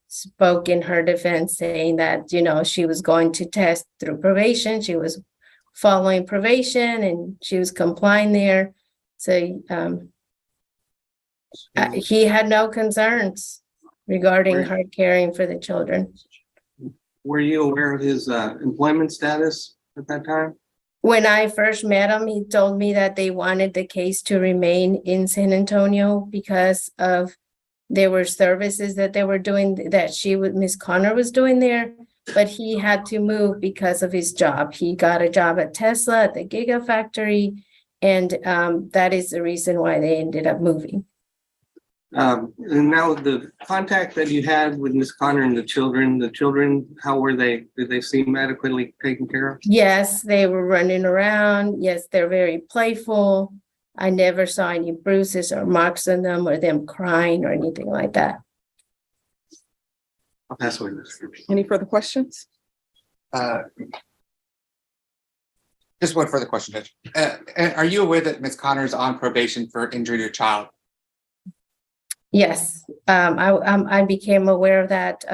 spoke in her defense, saying that, you know, she was going to test through probation. She was following probation and she was complying there. So he had no concerns regarding her caring for the children. Were you aware of his employment status at that time? When I first met him, he told me that they wanted the case to remain in San Antonio because of there were services that they were doing that Miss Connor was doing there, but he had to move because of his job. He got a job at Tesla at the Gigafactory, and that is the reason why they ended up moving. And now the contact that you had with Miss Connor and the children, how were they? Did they seem adequately taken care of? Yes, they were running around. Yes, they're very playful. I never saw any bruises or marks on them or them crying or anything like that. I'll pass away this. Any further questions? Just one further question, Judge. And are you aware that Ms. Connor is on probation for injury to a child? Yes, I became aware of that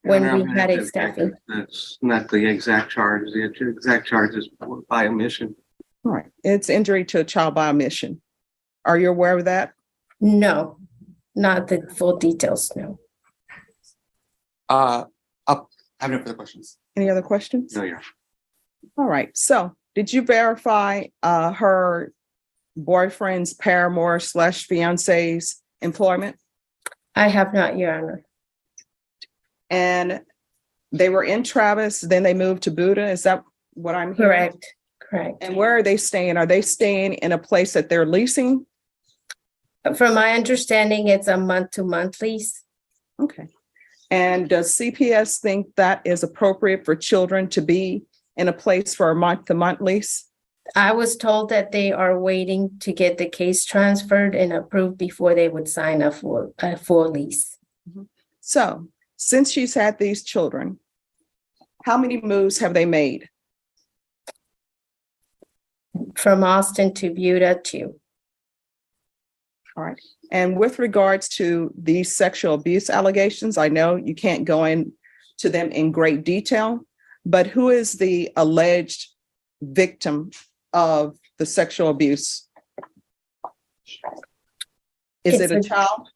when we had a staffing. That's not the exact charge. The exact charge is by omission. All right, it's injury to a child by omission. Are you aware of that? Not the full details, no. I have no further questions. Any other questions? No, you're. All right, so did you verify her boyfriend's paramour / fiance's employment? I have not, Your Honor. And they were in Travis, then they moved to Buda. Is that what I'm hearing? Correct. And where are they staying? Are they staying in a place that they're leasing? From my understanding, it's a month-to-month lease. Okay. And does CPS think that is appropriate for children to be in a place for a month-to-month lease? I was told that they are waiting to get the case transferred and approved before they would sign a full lease. So since she's had these children, how many moves have they made? From Austin to Buda too. All right. And with regards to these sexual abuse allegations, I know you can't go into them in great detail, but who is the alleged victim of the sexual abuse? Is it a child?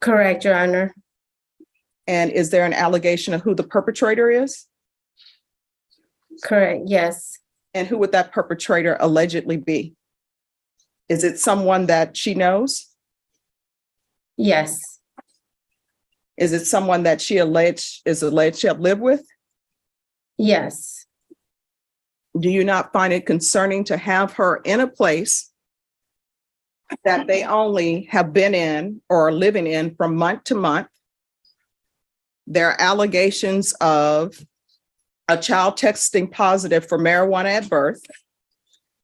Correct, Your Honor. And is there an allegation of who the perpetrator is? Correct, yes. And who would that perpetrator allegedly be? Is it someone that she knows? Yes. Is it someone that she alleged to have lived with? Yes. Do you not find it concerning to have her in a place that they only have been in or are living in from month to month? There are allegations of a child testing positive for marijuana at birth,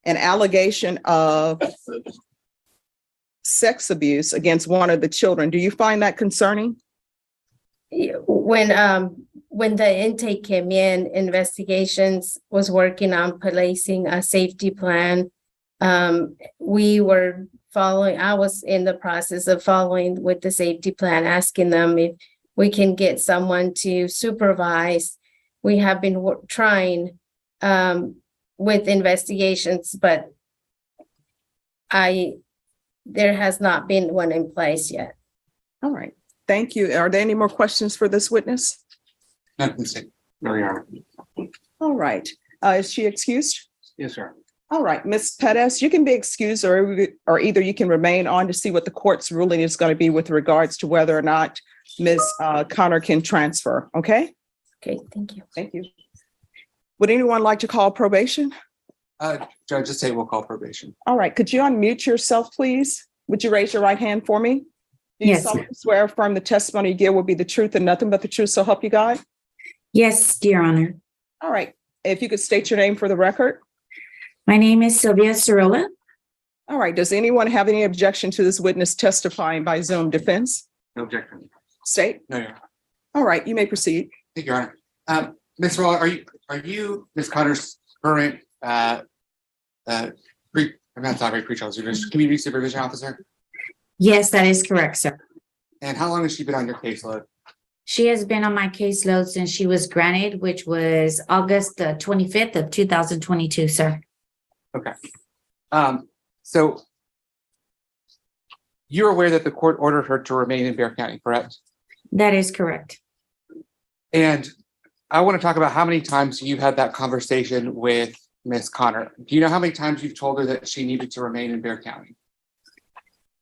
an allegation of sex abuse against one of the children. Do you find that concerning? When the intake came in, investigations was working on placing a safety plan. We were following, I was in the process of following with the safety plan, asking them if we can get someone to supervise. We have been trying with investigations, but there has not been one in place yet. All right. thank you. Are there any more questions for this witness? Nothing to say. No, Your Honor. All right. Is she excused? Yes, sir. All right, Ms. Pettis, you can be excused or either you can remain on to see what the court's ruling is going to be with regards to whether or not Ms. Connor can transfer. Okay? Okay, thank you. Thank you. Would anyone like to call probation? Judge, just say we'll call probation. All right, could you unmute yourself, please? Would you raise your right hand for me? Do you Yes. solemnly swear or affirm the testimony you give will be the truth and nothing but the truth, so help you God? Yes, Your Honor. All right, if you could state your name for the record. My name is Sylvia Cirola. All right, does anyone have any objection to this witness testifying by Zoom? Defense? No objection. State? No, Your Honor. All right, you may proceed. Thank you, Your Honor. Ms. Rolla, are you Ms. Connor's current pre-trial community supervision officer? Yes, that is correct, sir. And how long has she been on your caseload? She has been on my caseload since she was granted, which was August 25th of 2022, sir. Okay. So you're aware that the court ordered her to remain in Bear County, correct? That is correct. And I want to talk about how many times you've had that conversation with Ms. Connor. Do you know how many times you've told her that she needed to remain in Bear County?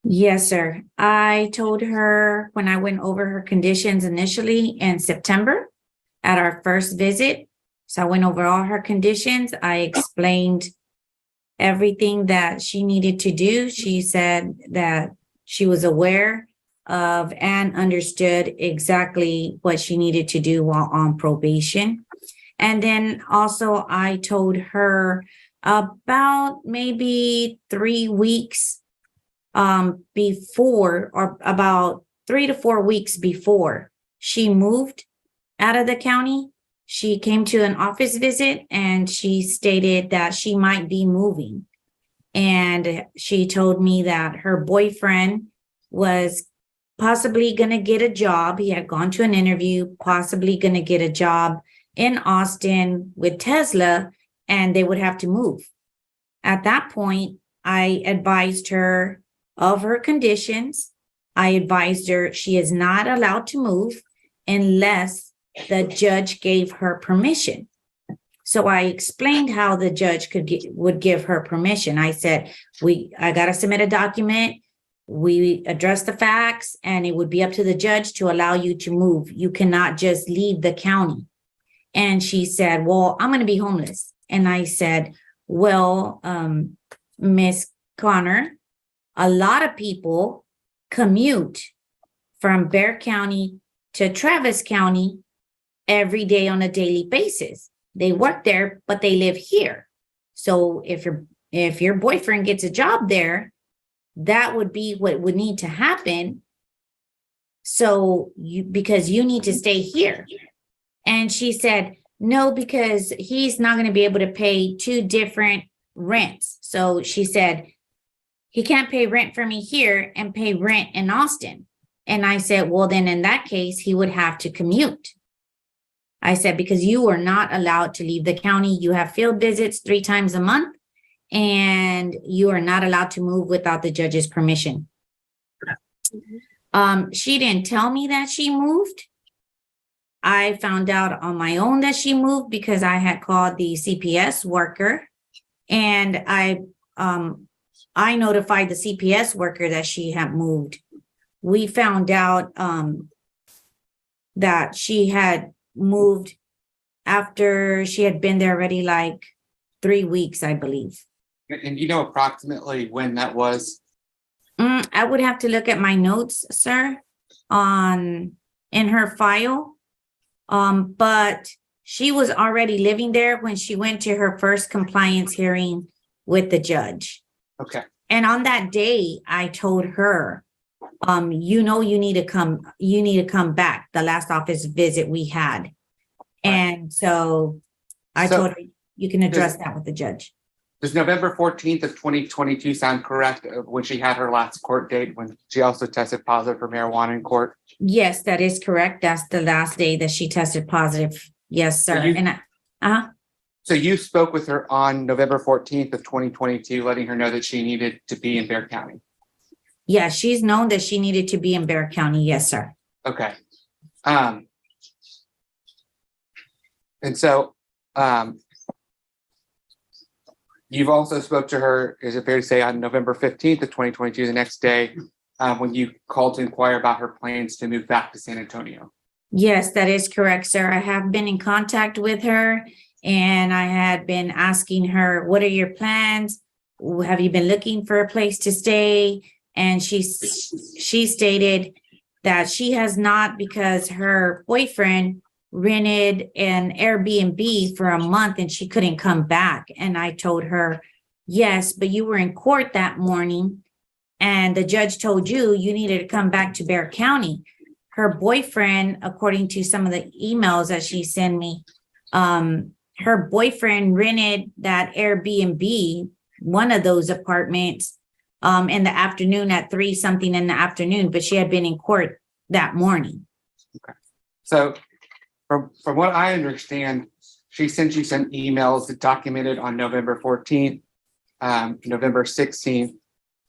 Yes, sir. I told her when I went over her conditions initially in September at our first visit. So I went over all her conditions. I explained everything that she needed to do. She said that she was aware of and understood exactly what she needed to do while on probation. And then also I told her about maybe 3 weeks before, or about 3 to 4 weeks before she moved out of the county, she came to an office visit and she stated that she might be moving. And she told me that her boyfriend was possibly going to get a job. He had gone to an interview, possibly going to get a job in Austin with Tesla, and they would have to move. At that point, I advised her of her conditions. I advised her she is not allowed to move unless the judge gave her permission. So I explained how the judge would give her permission. I said, I got to submit a document. We address the facts, and it would be up to the judge to allow you to move. You cannot just leave the county. And she said, well, I'm going to be homeless. And I said, well, Miss Connor, a lot of people commute from Bear County to Travis County every day on a daily basis. They work there, but they live here. So if your boyfriend gets a job there, that would be what would need to happen. So because you need to stay here. And she said, no, because he's not going to be able to pay 2 different rents. So she said, he can't pay rent for me here and pay rent in Austin. And I said, well, then in that case, he would have to commute. I said, because you are not allowed to leave the county. You have field visits 3 times a month, and you are not allowed to move without the judge's permission. She didn't tell me that she moved. I found out on my own that she moved because I had called the CPS worker, and I notified the CPS worker that she had moved. We found out that she had moved after she had been there already like 3 weeks, I believe. And you know approximately when that was? I would have to look at my notes, sir, in her file. But she was already living there when she went to her first compliance hearing with the judge. Okay. And on that day, I told her, you need to come back, the last office visit we had. Right. And so I told her, you can address that with the judge. Does November 14th of 2022 sound correct when she had her last court date, when she also tested positive for marijuana in court? Yes, that is correct. That's the last day that she tested positive. Yes, sir. So you spoke with her on November 14th of 2022, letting her know that she needed to be in Bear County? Yeah, she's known that she needed to be in Bear County. Yes, sir. Okay. And so, you've also spoke to her, is it fair to say, on November 15th of 2022, the next day, when you called to inquire about her plans to move back to San Antonio? Yes, that is correct, sir. I have been in contact with her and I had been asking her, what are your plans? Have you been looking for a place to stay? And she stated that she has not, because her boyfriend rented an Airbnb for a month and she couldn't come back. And I told her, yes, but you were in court that morning and the judge told you you needed to come back to Bexar County. Her boyfriend, according to some of the emails that she sent me, her boyfriend rented that Airbnb, one of those apartments, in the afternoon at 3-something in the afternoon, but she had been in court that morning. Okay. So from what I understand, she sent you some emails that documented on November 14th, November 16th,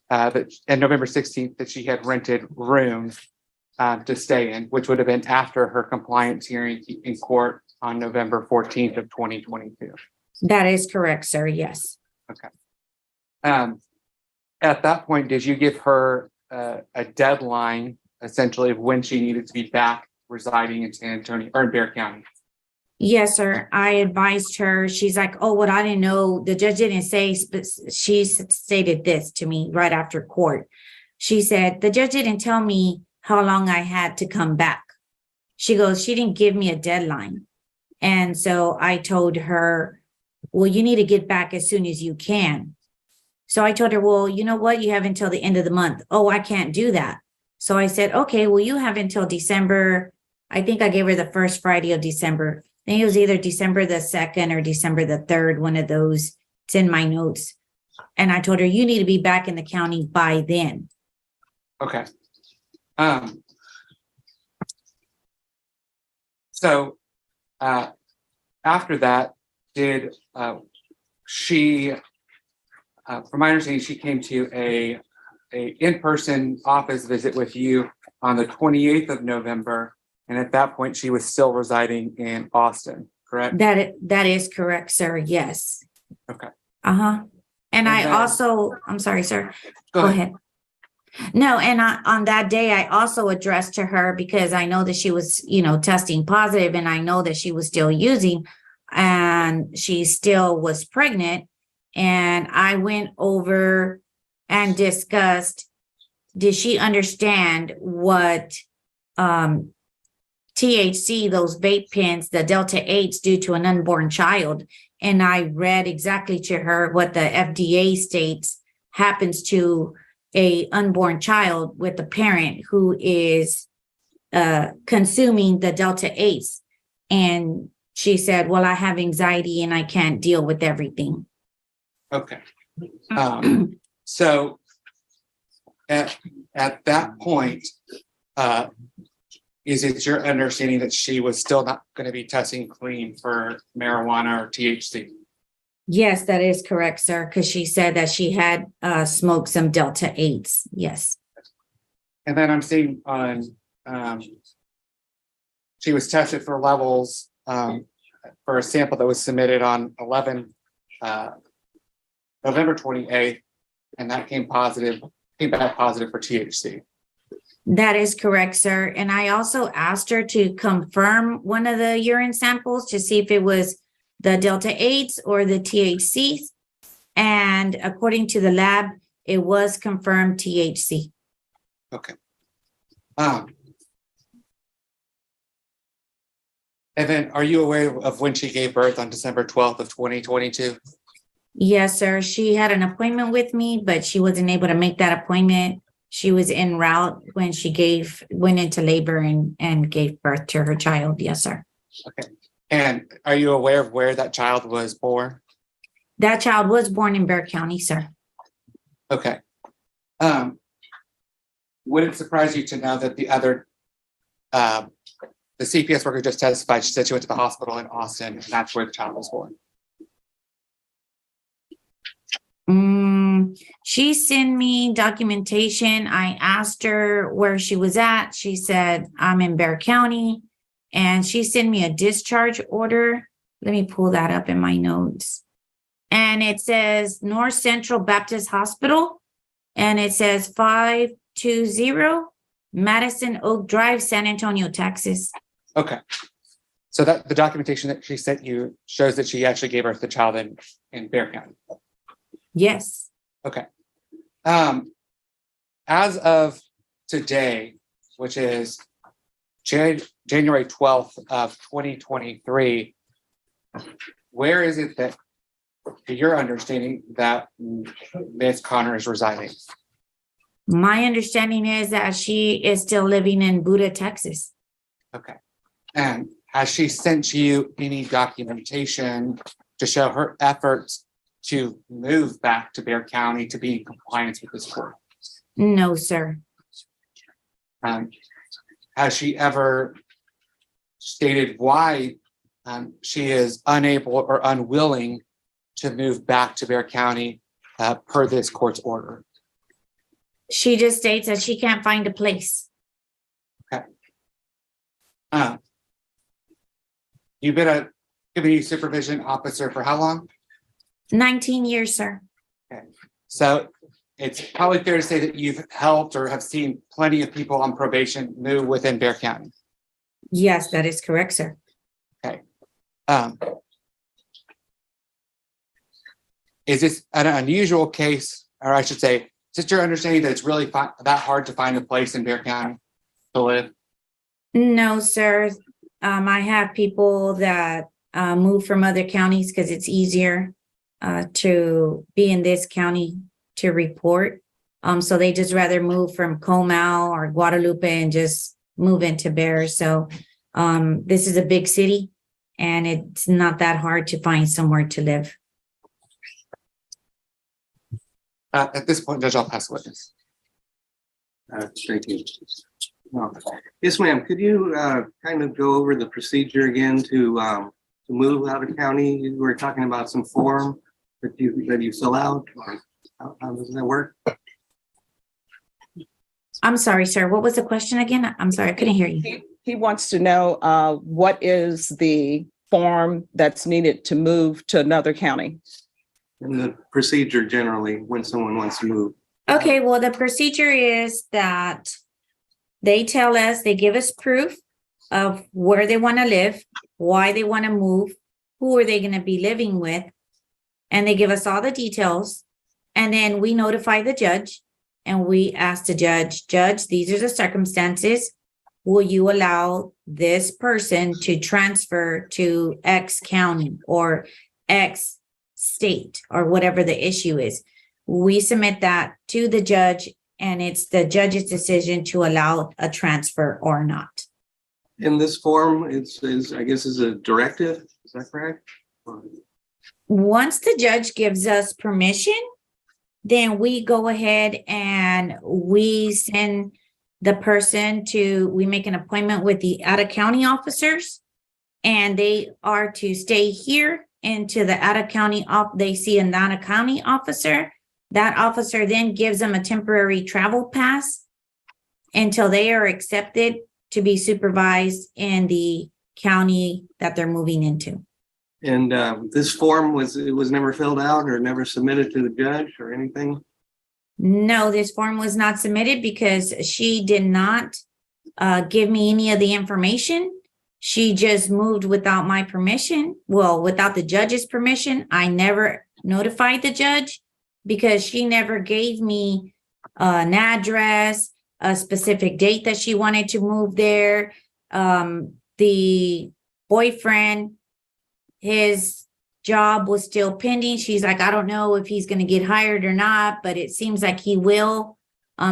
and November 16th that she had rented rooms to stay in, which would have been after her compliance hearing in court on November 14th of 2022. That is correct, sir. Yes. Okay. At that point, did you give her a deadline, essentially, of when she needed to be back residing in San Antonio or in Bexar County? Yes, sir. I advised her. She's like, oh, what I didn't know. The judge didn't say, but she stated this to me right after court. She said, the judge didn't tell me how long I had to come back. She goes, she didn't give me a deadline. And so I told her, well, you need to get back as soon as you can. So I told her, well, you know what? You have until the end of the month. Oh, I can't do that. So I said, okay, well, you have until December. I think I gave her the first Friday of December. I think it was either December the 2nd or December the 3rd, one of those. It's in my notes. And I told her, you need to be back in the county by then. Okay. So after that, did she, from my understanding, she came to a in-person office visit with you on the 28th of November. And at that point, she was still residing in Austin, correct? That is correct, sir. Yes. Okay. Uh-huh. And I then- also, I'm sorry, sir. Go Go ahead. ahead. No, and on that day, I also addressed to her because I know that she was, testing positive and I know that she was still using and she still was pregnant. And I went over and discussed, did she understand what THC, those vape pens, the Delta 8s do to an unborn child? And I read exactly to her what the FDA states happens to a unborn child with a parent who is consuming the Delta 8s. And she said, well, I have anxiety and I can't deal with everything. Okay. So at that point, is it your understanding that she was still not going to be testing clean for marijuana or THC? Yes, that is correct, sir, because she said that she had smoked some Delta 8s. Yes. And then I'm seeing on, she was tested for levels for a sample that was submitted on November 28th, and that came back positive for THC. That is correct, sir. And I also asked her to confirm one of the urine samples to see if it was the Delta 8s or the THC. And according to the lab, it was confirmed THC. Okay. And then are you aware of when she gave birth on December 12th of 2022? Yes, sir. She had an appointment with me, but she wasn't able to make that appointment. She was en route when she went into labor and gave birth to her child. Yes, sir. Okay. And are you aware of where that child was born? That child was born in Bexar County, sir. Okay. Would it surprise you to know that the other, the CPS worker just testified, she said she went to the hospital in Austin, and that's where the child was born? She sent me documentation. I asked her where she was at. She said, I'm in Bear County. And she sent me a discharge order. Let me pull that up in my notes. And it says North Central Baptist Hospital. And it says 520 Madison Oak Drive, San Antonio, Texas. Okay. So that the documentation that she sent you shows that she actually gave birth to the child in Bear County. Yes. Okay. As of today, which is January 12th of 2023, where is it that, to your understanding, that Ms. Connor is residing? My understanding is that she is still living in Buda, Texas. Okay. And has she sent you any documentation to show her efforts to move back to Bear County to be in compliance with this court? No, sir. Has she ever stated why she is unable or unwilling to move back to Bear County per this court's order? She just states that she can't find a place. You've been a community supervision officer for how long? 19 years, sir. So it's probably fair to say that you've helped or have seen plenty of people on probation move within Bear County. Yes, that is correct, sir. Is this an unusual case, or I should say, is it your understanding that it's really that hard to find a place in Bear County to live? No, sir. I have people that move from other counties because it's easier to be in this county to report. So they just rather move from Comal or Guadalupe and just move into Bear. So this is a big city and it's not that hard to find somewhere to live. At this point, Judge, I'll pass the witness. Thank you. Yes, ma'am. Could you kind of go over the procedure again to move out of county? You were talking about some form that you fill out. How does that work? I'm sorry, sir. What was the question again? I'm sorry, I couldn't hear you. He wants to know what is the form that's needed to move to another county? And the procedure generally when someone wants to move. Okay, well, the procedure is that they tell us, they give us proof of where they want to live, why they want to move, who are they going to be living with, and they give us all the details. And then we notify the judge and we ask the judge, Judge, these are the circumstances. Will you allow this person to transfer to X county or X state or whatever the issue is? We submit that to the judge and it's the judge's decision to allow a transfer or not. In this form, it's I guess is a directive. Is that correct? Once the judge gives us permission, then we go ahead and we send the person we make an appointment with the out-of-county officers, and they are to stay here into the out-of-county, they see an out-of-county officer. That officer then gives them a temporary travel pass until they are accepted to be supervised in the county that they're moving into. And this form was never filled out or never submitted to the judge or anything? No, this form was not submitted because she did not give me any of the information. She just moved without my permission. Well, without the judge's permission. I never notified the judge because she never gave me an address, a specific date that she wanted to move there. The boyfriend, his job was still pending. She's like, I don't know if he's going to get hired or not, but it seems like he will.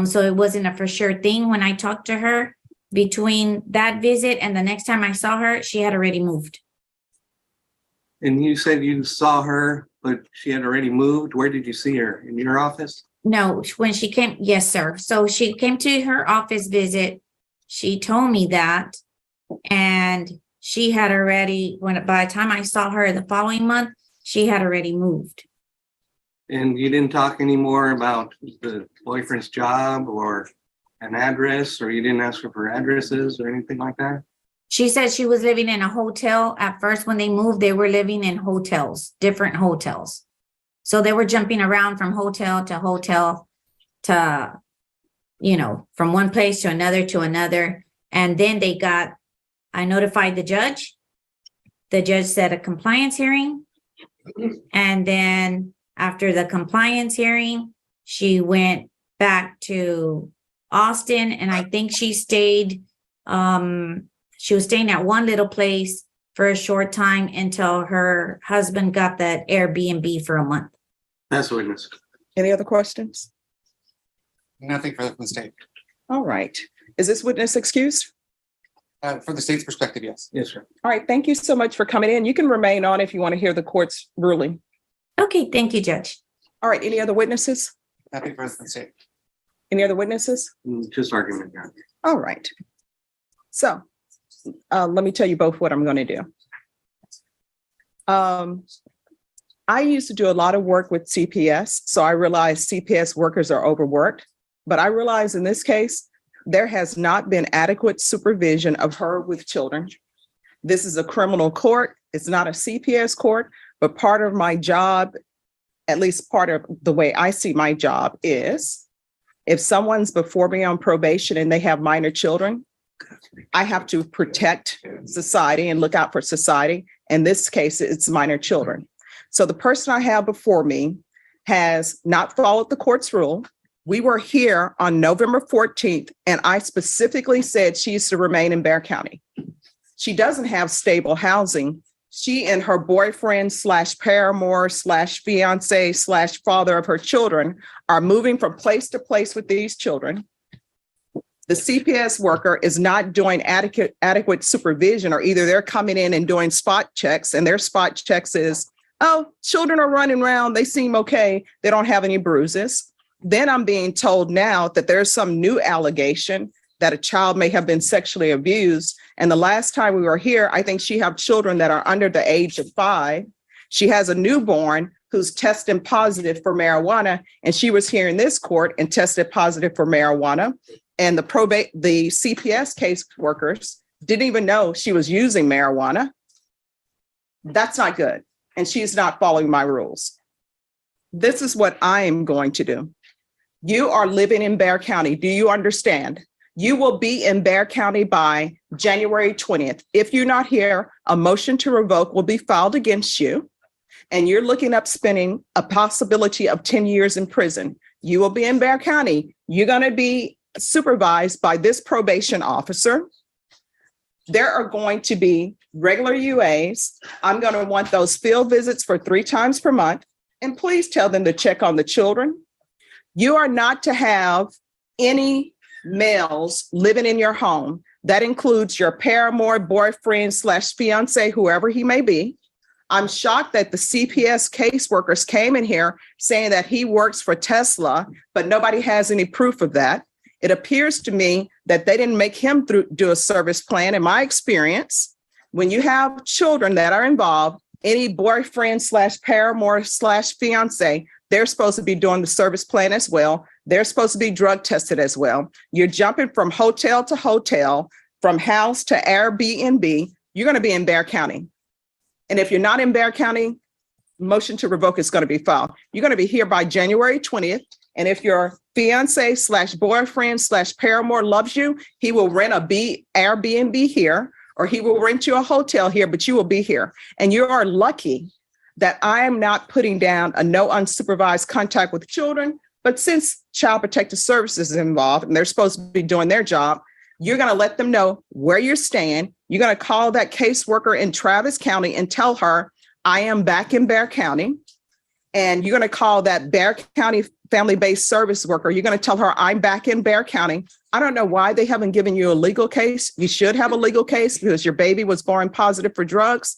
So it wasn't a for sure thing when I talked to her. Between that visit and the next time I saw her, she had already moved. And you said you saw her, but she had already moved. Where did you see her? In your office? No, when she came, yes, sir. So she came to her office visit. She told me that, and she had already, by the time I saw her the following month, she had already moved. And you didn't talk anymore about the boyfriend's job or an address, or you didn't ask her for addresses or anything like that? She said she was living in a hotel. At first, when they moved, they were living in hotels, different hotels. So they were jumping around from hotel to, from one place to another. And then I notified the judge. The judge set a compliance hearing. And then after the compliance hearing, she went back to Austin, and I think she stayed, she was staying at one little place for a short time until her husband got that Airbnb for a month. That's a witness. Any other questions? Nothing further from the state. All right. Is this witness excused? From the state's perspective, yes. Yes, sir. All right. Thank you so much for coming in. You can remain on if you want to hear the court's ruling. Okay, thank you, Judge. All right. Any other witnesses? Nothing further from the state. Any other witnesses? Just argument, yeah. All right. So let me tell you both what I'm going to do. I used to do a lot of work with CPS, so I realize CPS workers are overworked, but I realize in this case, there has not been adequate supervision of her with children. This is a criminal court. It's not a CPS court, but part of my job, at least part of the way I see my job, is if someone's before me on probation and they have minor children, I have to protect society and look out for society. In this case, it's minor children. So the person I have before me has not followed the court's rule. We were here on November 14th, and I specifically said she is to remain in Bexar County. She doesn't have stable housing. She and her boyfriend / paramour / fiance / father of her children are moving from place to place with these children. The CPS worker is not doing adequate supervision, or either they're coming in and doing spot checks, and their spot checks is, oh, children are running around. They seem okay. They don't have any bruises. Then I'm being told now that there's some new allegation that a child may have been sexually abused. And the last time we were here, I think she has children that are under the age of 5. She has a newborn who's testing positive for marijuana, and she was here in this court and tested positive for marijuana. And the CPS case workers didn't even know she was using marijuana. That's not good. And she's not following my rules. This is what I am going to do. You are living in Bexar County. Do you understand? You will be in Bexar County by January 20th. If you're not here, a motion to revoke will be filed against you. And you're looking up spending a possibility of 10 years in prison. You will be in Bexar County. You're going to be supervised by this probation officer. There are going to be regular UAs. I'm going to want those field visits for 3 times per month. And please tell them to check on the children. You are not to have any males living in your home. That includes your paramour, boyfriend / fiance, whoever he may be. I'm shocked that the CPS caseworkers came in here saying that he works for Tesla, but nobody has any proof of that. It appears to me that they didn't make him do a service plan. In my experience, when you have children that are involved, any boyfriend / paramour / fiance, they're supposed to be doing the service plan as well. They're supposed to be drug tested as well. You're jumping from hotel to hotel, from house to Airbnb. You're going to be in Bexar County. And if you're not in Bexar County, motion to revoke is going to be filed. You're going to be here by January 20th. And if your fiance / boyfriend / paramour loves you, he will rent a Airbnb here, or he will rent you a hotel here, but you will be here. And you are lucky that I am not putting down a no unsupervised contact with children. But since Child Protective Services is involved and they're supposed to be doing their job, you're going to let them know where you're staying. You're going to call that caseworker in Travis County and tell her, I am back in Bexar County. And you're going to call that Bexar County family-based service worker. You're going to tell her, I'm back in Bexar County. I don't know why they haven't given you a legal case. You should have a legal case because your baby was born positive for drugs.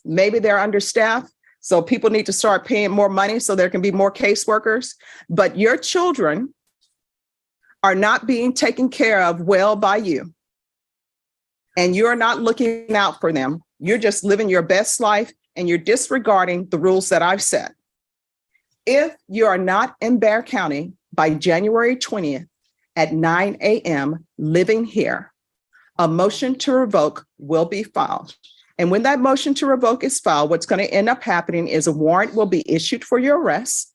Maybe they're understaffed. So people need to start paying more money so there can be more caseworkers. But your children are not being taken care of well by you. And you're not looking out for them. You're just living your best life and you're disregarding the rules that I've set. If you are not in Bear County by January 20th at 9 a.m. living here, a motion to revoke will be filed. And when that motion to revoke is filed, what's going to end up happening is a warrant will be issued for your arrest.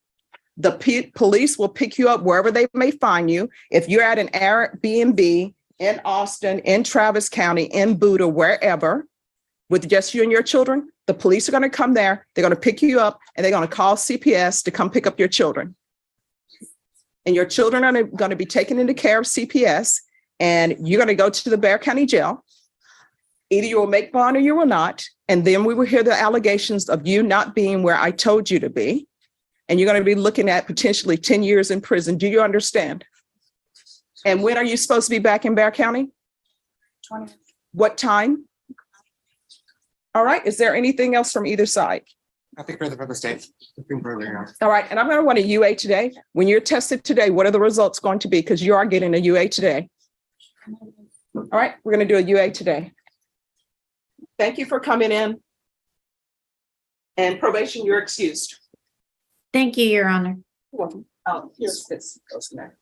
The police will pick you up wherever they may find you. If you're at an Airbnb in Austin, in Travis County, in Buda, wherever, with just you and your children, the police are going to come there. They're going to pick you up and they're going to call CPS to come pick up your children. And your children are going to be taken into care of CPS, and you're going to go to the Bear County Jail. Either you will make bond or you will not. And then we will hear the allegations of you not being where I told you to be. And you're going to be looking at potentially 10 years in prison. Do you understand? And when are you supposed to be back in Bear County? 20. What time? All right. Is there anything else from either side? Nothing further from the state. Nothing further, Your Honor. All right. And I'm going to want a UA today. When you're tested today, what are the results going to be? Because you are getting a UA today. All right. We're going to do a UA today. Thank you for coming in. And probation, you're excused. Thank you, Your Honor. You're welcome. Oh, here's this. Goes next.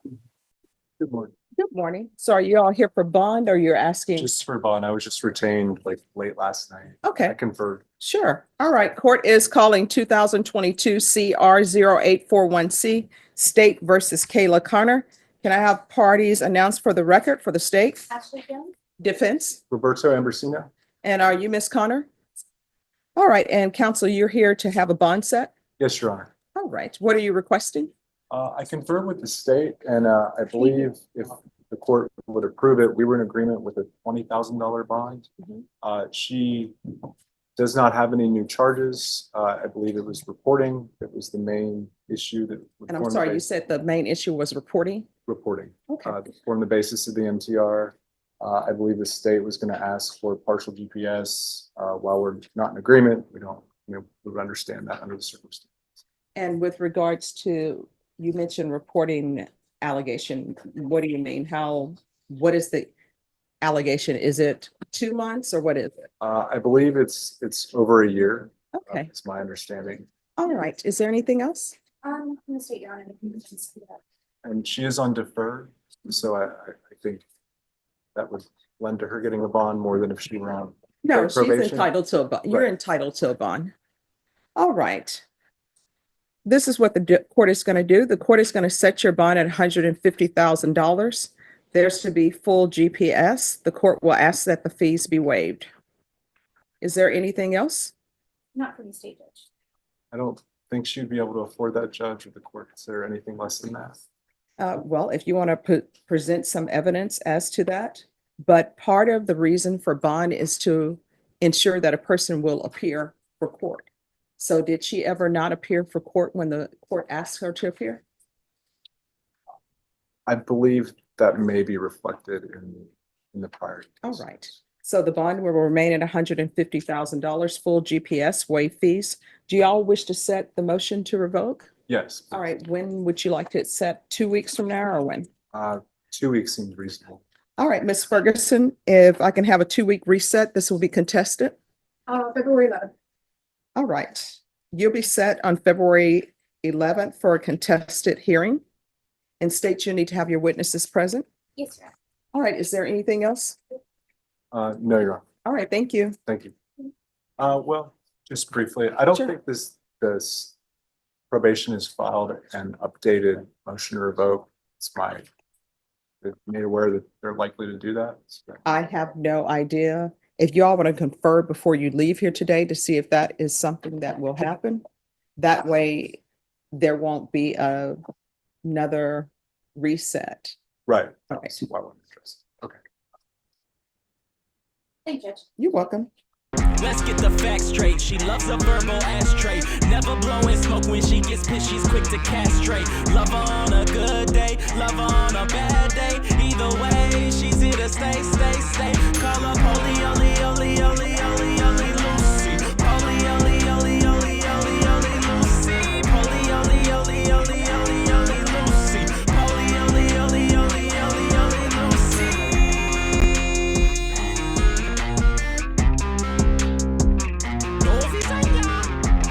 Good morning. Good morning. So are you all here for bond or you're asking? Just for bond, I was just retained like late last night. Okay. I conferred. Sure. All right. Court is calling 2022 CR 0841C State versus Kayla Connor. Can I have parties announced for the record for the state? Ashley Jones? Defense. Roberto Ambrosino. And are you Miss Connor? All right. And counsel, you're here to have a bond set? Yes, Your Honor. All right. What are you requesting? I confirmed with the state, and I believe if the court would approve it, we were in agreement with a $20,000 bond. She does not have any new charges. I believe it was reporting. It was the main issue that. And I'm sorry, you said the main issue was reporting? Reporting. Okay. Form the basis of the MTR. I believe the state was going to ask for partial GPS. While we're not in agreement, we would understand that under the circumstances. And with regards to, you mentioned reporting allegation, what do you mean? What is the allegation? Is it 2 months or what is it? I believe it's over a year. Okay. It's my understanding. All right. Is there anything else? I'm gonna state your honor. The conditions for that. And she is on defer, so I think that would lend to her getting a bond more than if she were on. No, she's probation. entitled to a bond. You're Right. entitled to a bond. All right. This is what the court is going to do. The court is going to set your bond at $150,000. There's to be full GPS. The court will ask that the fees be waived. Is there anything else? Not from the state judge. I don't think she'd be able to afford that, judge, or the court consider anything less than that. Well, if you want to present some evidence as to that, but part of the reason for bond is to ensure that a person will appear for court. So did she ever not appear for court when the court asked her to appear? I believe that may be reflected in the prior case. All right. So the bond will remain at $150,000, full GPS, waive fees. Do y'all wish to set the motion to revoke? Yes. All right. When would you like it set? 2 weeks from now or when? 2 weeks seems reasonable. All right, Ms. Ferguson, if I can have a 2-week reset, this will be contested. February 11th. All right. You'll be set on February 11th for a contested hearing. And state you need to have your witnesses present. Yes, sir. All right. Is there anything else? No, Your Honor. All right. Thank you. Thank you. Well, just briefly, I don't Sure. think this probation is filed and updated motion to revoke. They're made aware that they're likely to do that. So, I have no idea. If y'all want to confer before you leave here today to see if that is something that will happen, that way there won't be another reset. right. Okay. That's why I'm interested. Okay. Thank you, Judge. You're welcome. Let's get the facts straight. She loves a verbal ashtray. Never blowing smoke when she gets pissed. She's quick to castrate. Love her on a good day, love her on a bad day. Either way, she's here to stay, stay, stay.